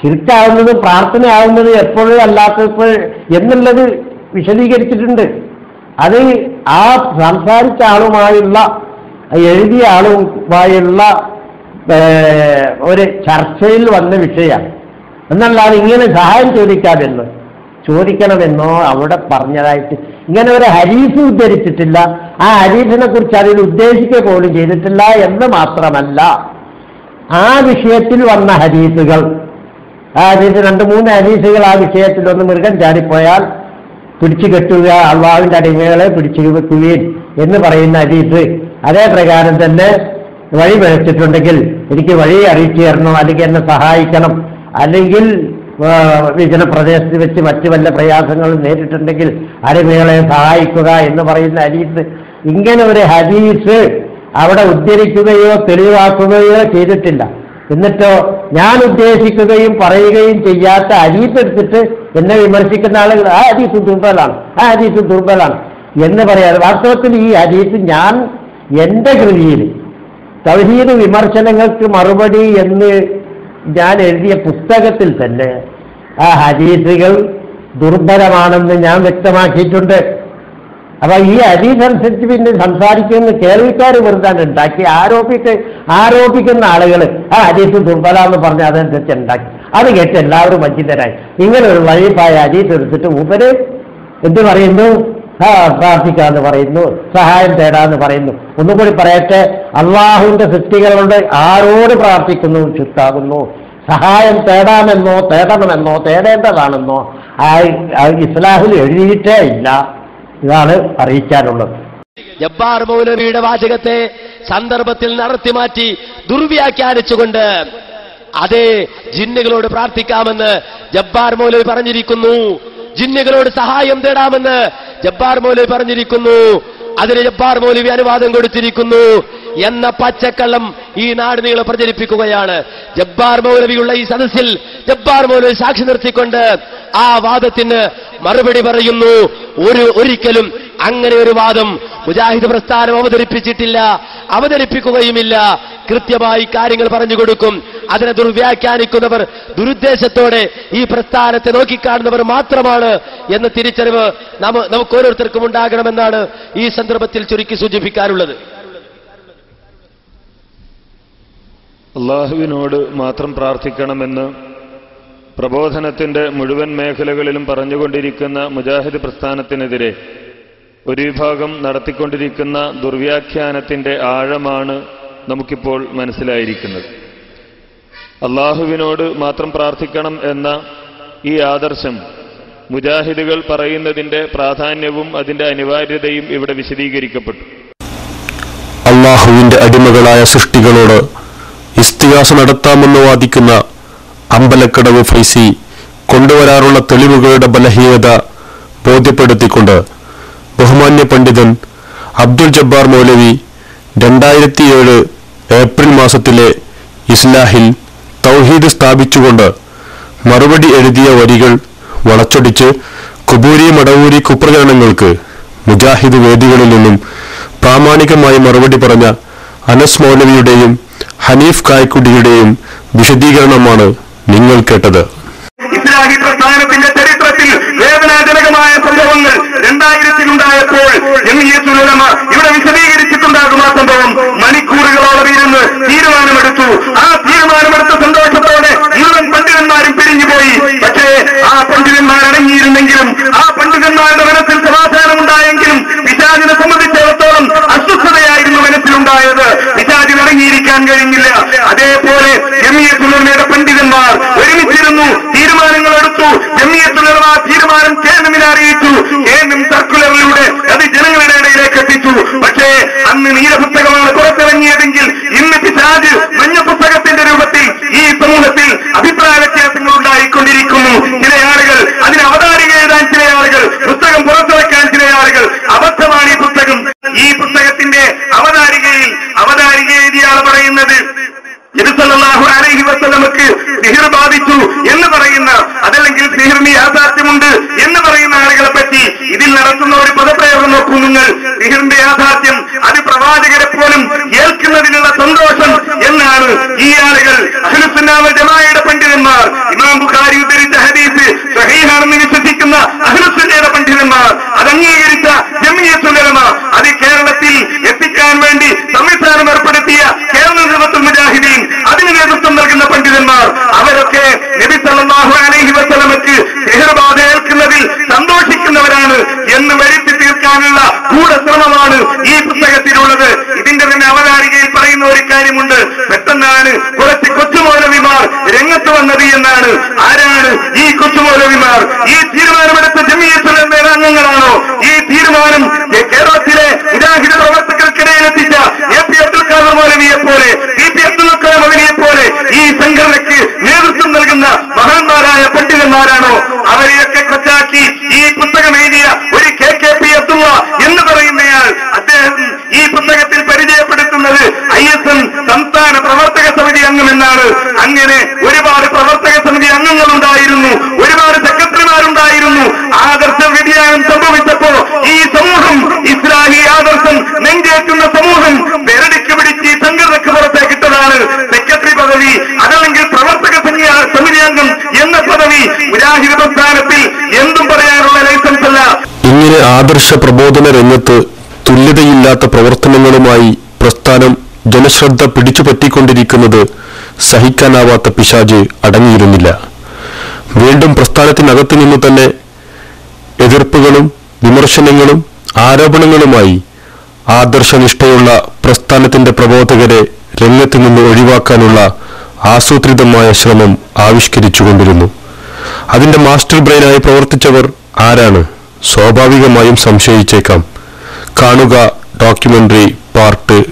ശിർക്കാവുന്നത് പ്രാർത്ഥന ആവുന്നത് എപ്പോഴും അല്ലാത്തപ്പോൾ എന്നുള്ളത് വിശദീകരിച്ചിട്ടുണ്ട്. അത് ആ സംസാരിച്ച ആളുമായുള്ള, എഴുതിയ ആളുമായുള്ള ഒരു ചർച്ചയിൽ വന്ന വിഷയമാണ്. എന്നല്ലാതെ ഇങ്ങനെ സഹായം ചോദിക്കണമെന്നോ അവിടെ പറഞ്ഞതായിട്ട് ഇങ്ങനെ ഒരു ഹദീസ് ഉദ്ധരിച്ചിട്ടില്ല. ആ ഹദീസിനെ കുറിച്ച് അതിൽ ഉദ്ദേശിക്കുക പോലും ചെയ്തിട്ടില്ല എന്ന് മാത്രമല്ല, ആ വിഷയത്തിൽ വന്ന ഹദീസുകൾ, ആ ഹദീസ് 2-3 ഹദീസുകൾ ആ വിഷയത്തിൽ ഒന്ന് മൃഗം ചാടിപ്പോയാൽ പിടിച്ചു കെട്ടുക, അള്ളാഹുവിന്റെ അടിമകളെ പിടിച്ചു വെക്കുകയും എന്ന് പറയുന്ന ഹദീസ്, അതേ പ്രകാരം തന്നെ വഴി പിഴച്ചിട്ടുണ്ടെങ്കിൽ എനിക്ക് വഴി അറിയിച്ചു തരണം, അല്ലെങ്കിൽ എന്നെ സഹായിക്കണം, അല്ലെങ്കിൽ വിജനപ്രദേശത്ത് വെച്ച് മറ്റു വല്ല പ്രയാസങ്ങളും നേരിട്ടുണ്ടെങ്കിൽ അടിമകളെ സഹായിക്കുക എന്ന് പറയുന്ന ഹദീസ്, ഇങ്ങനെ ഒരു ഹദീസ് അവിടെ ഉദ്ധരിക്കുകയോ തെളിവാക്കുകയോ ചെയ്തിട്ടില്ല. എന്നിട്ടോ ഞാൻ ഉദ്ദേശിക്കുകയും പറയുകയും ചെയ്യാത്ത ഹദീസ് എടുത്തിട്ട് എന്നെ വിമർശിക്കുന്ന ആളുകൾ ആ ഹദീസ് ദുർബലാണ് എന്ന് പറയാറ്. വാസ്തവത്തിൽ ഈ ഹദീസ് ഞാൻ എൻ്റെ കൃതിയിൽ തൗഹീദ് വിമർശനങ്ങൾക്ക് മറുപടി എന്ന് ഞാൻ എഴുതിയ പുസ്തകത്തിൽ തന്നെ ആ ഹദീസുകൾ ദുർബലമാണെന്ന് ഞാൻ വ്യക്തമാക്കിയിട്ടുണ്ട്. അപ്പൊ ഈ ഹദീസ് അനുസരിച്ച് പിന്നെ സംസാരിക്കുന്ന കേൾവിക്കാർ വെറുതെ ഉണ്ടാക്കി ആരോപിക്കുന്ന ആളുകൾ ആ ഹദീസ് ദുർബലാന്ന് പറഞ്ഞ് അതനുസരിച്ച് ഉണ്ടാക്കി. അത് കേട്ട് എല്ലാവരും വഞ്ചിതരായി. ഇങ്ങനെ ഒരു വഴിപ്പായ ഹദീസ് എടുത്തിട്ട് ഉപര് എന്ത് പറയുന്നു? പ്രാർത്ഥിക്കാന്ന് പറയുന്നു, സഹായം തേടാന്ന് പറയുന്നു. ഒന്നുകൂടി പറയട്ടെ, അള്ളാഹുവിന്റെ സൃഷ്ടികളുണ്ട് ആരോട് പ്രാർത്ഥിക്കുന്നു ചുറ്റാകുന്നു. സഹായം തേടണമെന്നോ തേടേണ്ടതാണെന്നോ ഇസ്ലാഹിൽ എഴുതിയിട്ടേ ഇല്ല. ഇതാണ് അറിയിക്കാനുള്ളത്. ജബ്ബാർ മൗലവിയുടെ വാചകത്തെ സന്ദർഭത്തിൽ നടത്തിമാറ്റി ദുർവ്യാഖ്യാനിച്ചുകൊണ്ട് അതേ ജിന്നുകളോട് പ്രാർത്ഥിക്കാമെന്ന് ജബ്ബാർ മൗലവി പറഞ്ഞിരിക്കുന്നു, ജിന്നുകളോട് സഹായം തേടാമെന്ന് ജബ്ബാർ മൗലവി പറഞ്ഞിരിക്കുന്നു, അതിന് ജബ്ബാർ മൗലവി അനുവാദം കൊടുത്തിരിക്കുന്നു എന്ന പച്ചക്കള്ളം ഈ നാട് നീളെ പ്രചരിപ്പിക്കുകയാണ്. ജബ്ബാർ മൗലവിയുള്ള ഈ സദസ്സിൽ ജബ്ബാർ മൗലവി സാക്ഷി നിർത്തിക്കൊണ്ട് ആ വാദത്തിന് മറുപടി പറയുന്നു. ഒരിക്കലും അങ്ങനെ ഒരു വാദം മുജാഹിദ് പ്രസ്ഥാനം അവതരിപ്പിച്ചിട്ടില്ല, അവതരിപ്പിക്കുകയുമില്ല. കൃത്യമായി കാര്യങ്ങൾ പറഞ്ഞു കൊടുക്കും. അതിനെ ദുർവ്യാഖ്യാനിക്കുന്നവർ ദുരുദ്ദേശത്തോടെ ഈ പ്രസ്ഥാനത്തെ നോക്കിക്കാണുന്നവർ മാത്രമാണ് എന്ന തിരിച്ചറിവ് നമുക്ക് ഓരോരുത്തർക്കും ഉണ്ടാകണമെന്നാണ് ഈ സന്ദർഭത്തിൽ ചുരുക്കി സൂചിപ്പിക്കാനുള്ളത്. അള്ളാഹുവിനോട് മാത്രം പ്രാർത്ഥിക്കണമെന്ന് പ്രബോധനത്തിന്റെ മുഴുവൻ മേഖലകളിലും പറഞ്ഞുകൊണ്ടിരിക്കുന്ന മുജാഹിദ് പ്രസ്ഥാനത്തിനെതിരെ ഒരു വിഭാഗം നടത്തിക്കൊണ്ടിരിക്കുന്ന ദുർവ്യാഖ്യാനത്തിന്റെ ആഴമാണ് നമുക്കിപ്പോൾ മനസ്സിലായിരിക്കുന്നത്. അള്ളാഹുവിനോട് മാത്രം പ്രാർത്ഥിക്കണം എന്ന ഈ ആദർശം മുജാഹിദുകൾ പറയുന്നതിന്റെ പ്രാധാന്യവും അതിന്റെ അനിവാര്യതയും ഇവിടെ വിശദീകരിക്കപ്പെട്ടു. അള്ളാഹുവിന്റെ അടിമകളായ സൃഷ്ടികളോട് ഇസ്തിഗാസ നടത്താമെന്ന് വാദിക്കുന്ന അമ്പലക്കടവ് ഫൈസി കൊണ്ടുവരാറുള്ള തെളിവുകളുടെ ബലഹീനത ബോധ്യപ്പെടുത്തിക്കൊണ്ട് ബഹുമാന്യ പണ്ഡിതൻ അബ്ദുൽ ജബ്ബാർ മൗലവി 2007 ഏപ്രിൽ മാസത്തിലെ ഇസ്ലാഹിൽ തൗഹീദ് സ്ഥാപിച്ചുകൊണ്ട് മറുപടി എഴുതിയ വരികൾ വളച്ചൊടിച്ച് കുബൂരി മടവൂരി കുപ്രചരണങ്ങൾക്ക് മുജാഹിദ് വേദികളിൽ നിന്നും പ്രാമാണികമായി മറുപടി പറഞ്ഞ അനസ് മൗലവിയുടെയും ഹനീഫ് കായ്ക്കുടിയുടെയും വിശദീകരണമാണ് നിങ്ങൾ കേട്ടത്. ഇസ്ലാഹി പ്രസ്ഥാനത്തിന്റെ ചരിത്രത്തിൽ വേദനാജനകമായ സംഭവങ്ങൾ 2000 ഉണ്ടായപ്പോൾ ജമിയത്തുൽ ഉലമ ഇവിടെ വിശദീകരിച്ചിട്ടുണ്ടാകും. ആ സംഭവം മണിക്കൂറുകളോളം ഇരുന്ന് തീരുമാനമെടുത്തു. ആ തീരുമാനമെടുത്ത സന്തോഷത്തോടെ മുഴുവൻ പണ്ഡിതന്മാരും പിരിഞ്ഞുപോയി. പക്ഷേ ആ പണ്ഡിതന്മാർ അടങ്ങിയിരുന്നെങ്കിലും ആ പണ്ഡിതന്മാരുടെ മനസ്സിൽ സമാധാനമുണ്ടായെങ്കിലും പിശാചിനെ സംബന്ധിച്ചിടത്തോളം അസ്വസ്ഥതയായിരുന്നു മനസ്സിലുണ്ടായത്. പിശാചിന് അടങ്ങിയിരിക്കാൻ കഴിഞ്ഞില്ല. അതേപോലെ ജമിയത്തുൽ ഉലമയുടെ പണ്ഡിതന്മാർ ഒരുമിച്ചിരുന്നു, തീരുമാനങ്ങൾ എടുത്തു. ജമിയത്തുൽ ഉലമ തീരുമാനം കേന്ദ്രമിനെ അറിയിച്ചു. കേന്ദ്രം സർക്കുലറിലൂടെ അത് ജനങ്ങളുടെ ഇടയിലേക്ക് എത്തിച്ചു. പക്ഷേ അന്ന് നീലപുസ്തകമാണ് പുറത്തിറങ്ങിയതെങ്കിൽ ഇന്ന് പിശാച് മഞ്ഞ പുസ്തകത്തിന്റെ രൂപത്തിൽ ഈ സമൂഹത്തിൽ അഭിപ്രായ വ്യത്യാസങ്ങൾ ഉണ്ടായിക്കൊണ്ടിരിക്കുന്നു. ചില ആളുകൾ അതിന് അവതാരിക എഴുതാൻ, ചില ആളുകൾ പുസ്തകം പുറത്തിറക്കാൻ, ചില ആളുകൾ അബദ്ധമാണ് ഈ പുസ്തകം. ഈ പുസ്തകത്തിന്റെ അവതാരിക എഴുതിയാൾ പറയുന്നത് നബി സല്ലല്ലാഹു അലൈഹി വസല്ലമക്ക് സിഹിർ ബാധിച്ചു എന്ന് പറയുന്ന, അതല്ലെങ്കിൽ സിഹിറിന് യാഥാർത്ഥ്യമുണ്ട് എന്ന് പറയുന്ന ആളുകളെ പറ്റി ഇതിൽ നടത്തുന്ന ഒരു പദപ്രയോഗം നോക്കൂ നിങ്ങൾ. സിഹിറിന്റെ യാഥാർത്ഥ്യം അത് പ്രവാചകരെ പോലും ഏൽക്കുന്നതിനുള്ള സന്തോഷം എന്നാണ് ഈ ആളുകൾ അഹ്ലുസുന്ന വൽ ജമാഅയുടെ പണ്ഡിതന്മാർ, ഇമാം ബുഖാരി ഉദ്ധരിച്ച ഹദീസ് സഹീഹാണെന്ന് വിശ്വസിക്കുന്ന അഹ്ലുസുന്നയുടെ പണ്ഡിതന്മാർ, അത് അംഗീകരിച്ച ജമിയത്തുൽ ഉലമ, അത് കേരളത്തിൽ എത്തിക്കാൻ വേണ്ടി സംവിധാനം ഏർപ്പെടുത്തിയ കേരള നേതൃത്വ മുജാഹിദീൻ, അതിന് നേതൃത്വം നൽകുന്ന പണ്ഡിതന്മാർ, അവരൊക്കെ നബി സല്ലല്ലാഹു അലൈഹി വസല്ലമക്ക് സിഹിർ ബാധ ഏൽക്കുന്നതിൽ സന്തോഷിക്കുന്നവരാണ് എന്ന് വരുത്തി തീർക്കാനുള്ള ഗൂഢശ്രമമാണ് ഈ പുസ്തകത്തിലുള്ളത്. ഇതിന്റെ തന്നെ അവതാരികയിൽ പറയുന്ന ഒരു കാര്യമുണ്ട്. പെട്ടെന്നാണ് കുറച്ച് കൊച്ചുമൗലവിമാർ രംഗത്ത് വന്നത് എന്നാണ്. ആരാണ് ഈ കൊച്ചുമൗലവിമാർ? ഈ തീരുമാനമെടുത്ത ജമിയത്തുൽ ഉലമയുടെ അംഗങ്ങളാണോ? ഈ തീരുമാനം കേരളത്തിലെ മുജാഹിദ് പ്രവർത്തകർക്കിടയിൽ എത്തിച്ച എ പി അബ്ദുൽ ഖാദർ മൗലവിയെ പോലെ, ടി പി അബ്ദുൽ ഖാദർ മൗലവിയെ പോലെ ഈ സംഘടനയ്ക്ക് നേതൃത്വം നൽകുന്ന മഹാന്മാരായ പണ്ഡിതന്മാരാണോ? അവരെയൊക്കെ കൊച്ചാക്കി ഈ പുസ്തകം എഴുതിയ ഒരു KKP അബ്ദുള്ള എന്ന് പറയുന്നയാൾ, അദ്ദേഹം ഈ പുസ്തകത്തിൽ പരിചയപ്പെടുത്തുന്നത് ISN സംസ്ഥാന പ്രവർത്തക സമിതി അംഗമെന്നാണ്. അങ്ങനെ ഒരുപാട് പ്രവർത്തക സമിതി അംഗങ്ങളുണ്ടായിരുന്നു, ഒരുപാട് സെക്രട്ടറിമാരുണ്ടായിരുന്നു. ആദർശ വ്യതിയാനം സംഭവിച്ചപ്പോ ഈ സമൂഹം, ഇസ്ലാഹി ആദർശം നെഞ്ചേറ്റുന്ന സമൂഹം പെരടിക്ക് പിടിച്ച് ഈ സംഘടനക്ക് പുറത്തേക്കിട്ടതാണ് സെക്രട്ടറി പദവി, അതല്ലെങ്കിൽ പ്രവർത്തക സമിതി അംഗം എന്ന പദവി. ആദർശ പ്രബോധന രംഗത്ത് തുല്യതയില്ലാത്ത പ്രവർത്തനങ്ങളുമായി പ്രസ്ഥാനം ജനശ്രദ്ധ പിടിച്ചുപറ്റിക്കൊണ്ടിരിക്കുന്നത് സഹിക്കാനാവാത്ത പിശാച് അടങ്ങിയിരുന്നില്ല. വീണ്ടും പ്രസ്ഥാനത്തിനകത്തു നിന്നു തന്നെ എതിർപ്പുകളും വിമർശനങ്ങളും ആരോപണങ്ങളുമായി ആദർശനിഷ്ഠയുള്ള പ്രസ്ഥാനത്തിന്റെ പ്രബോധകരെ രംഗത്തു നിന്ന് ഒഴിവാക്കാനുള്ള ആസൂത്രിതമായ ശ്രമം ആവിഷ്കരിച്ചുകൊണ്ടിരുന്നു. അതിന്റെ മാസ്റ്റർ ബ്രെയിനായി പ്രവർത്തിച്ചവർ ആരാണ്? സ്വാഭാവികമായും സംശയിച്ചേക്കാം. കാണുക ഡോക്യുമെന്ററി പാർട്ട്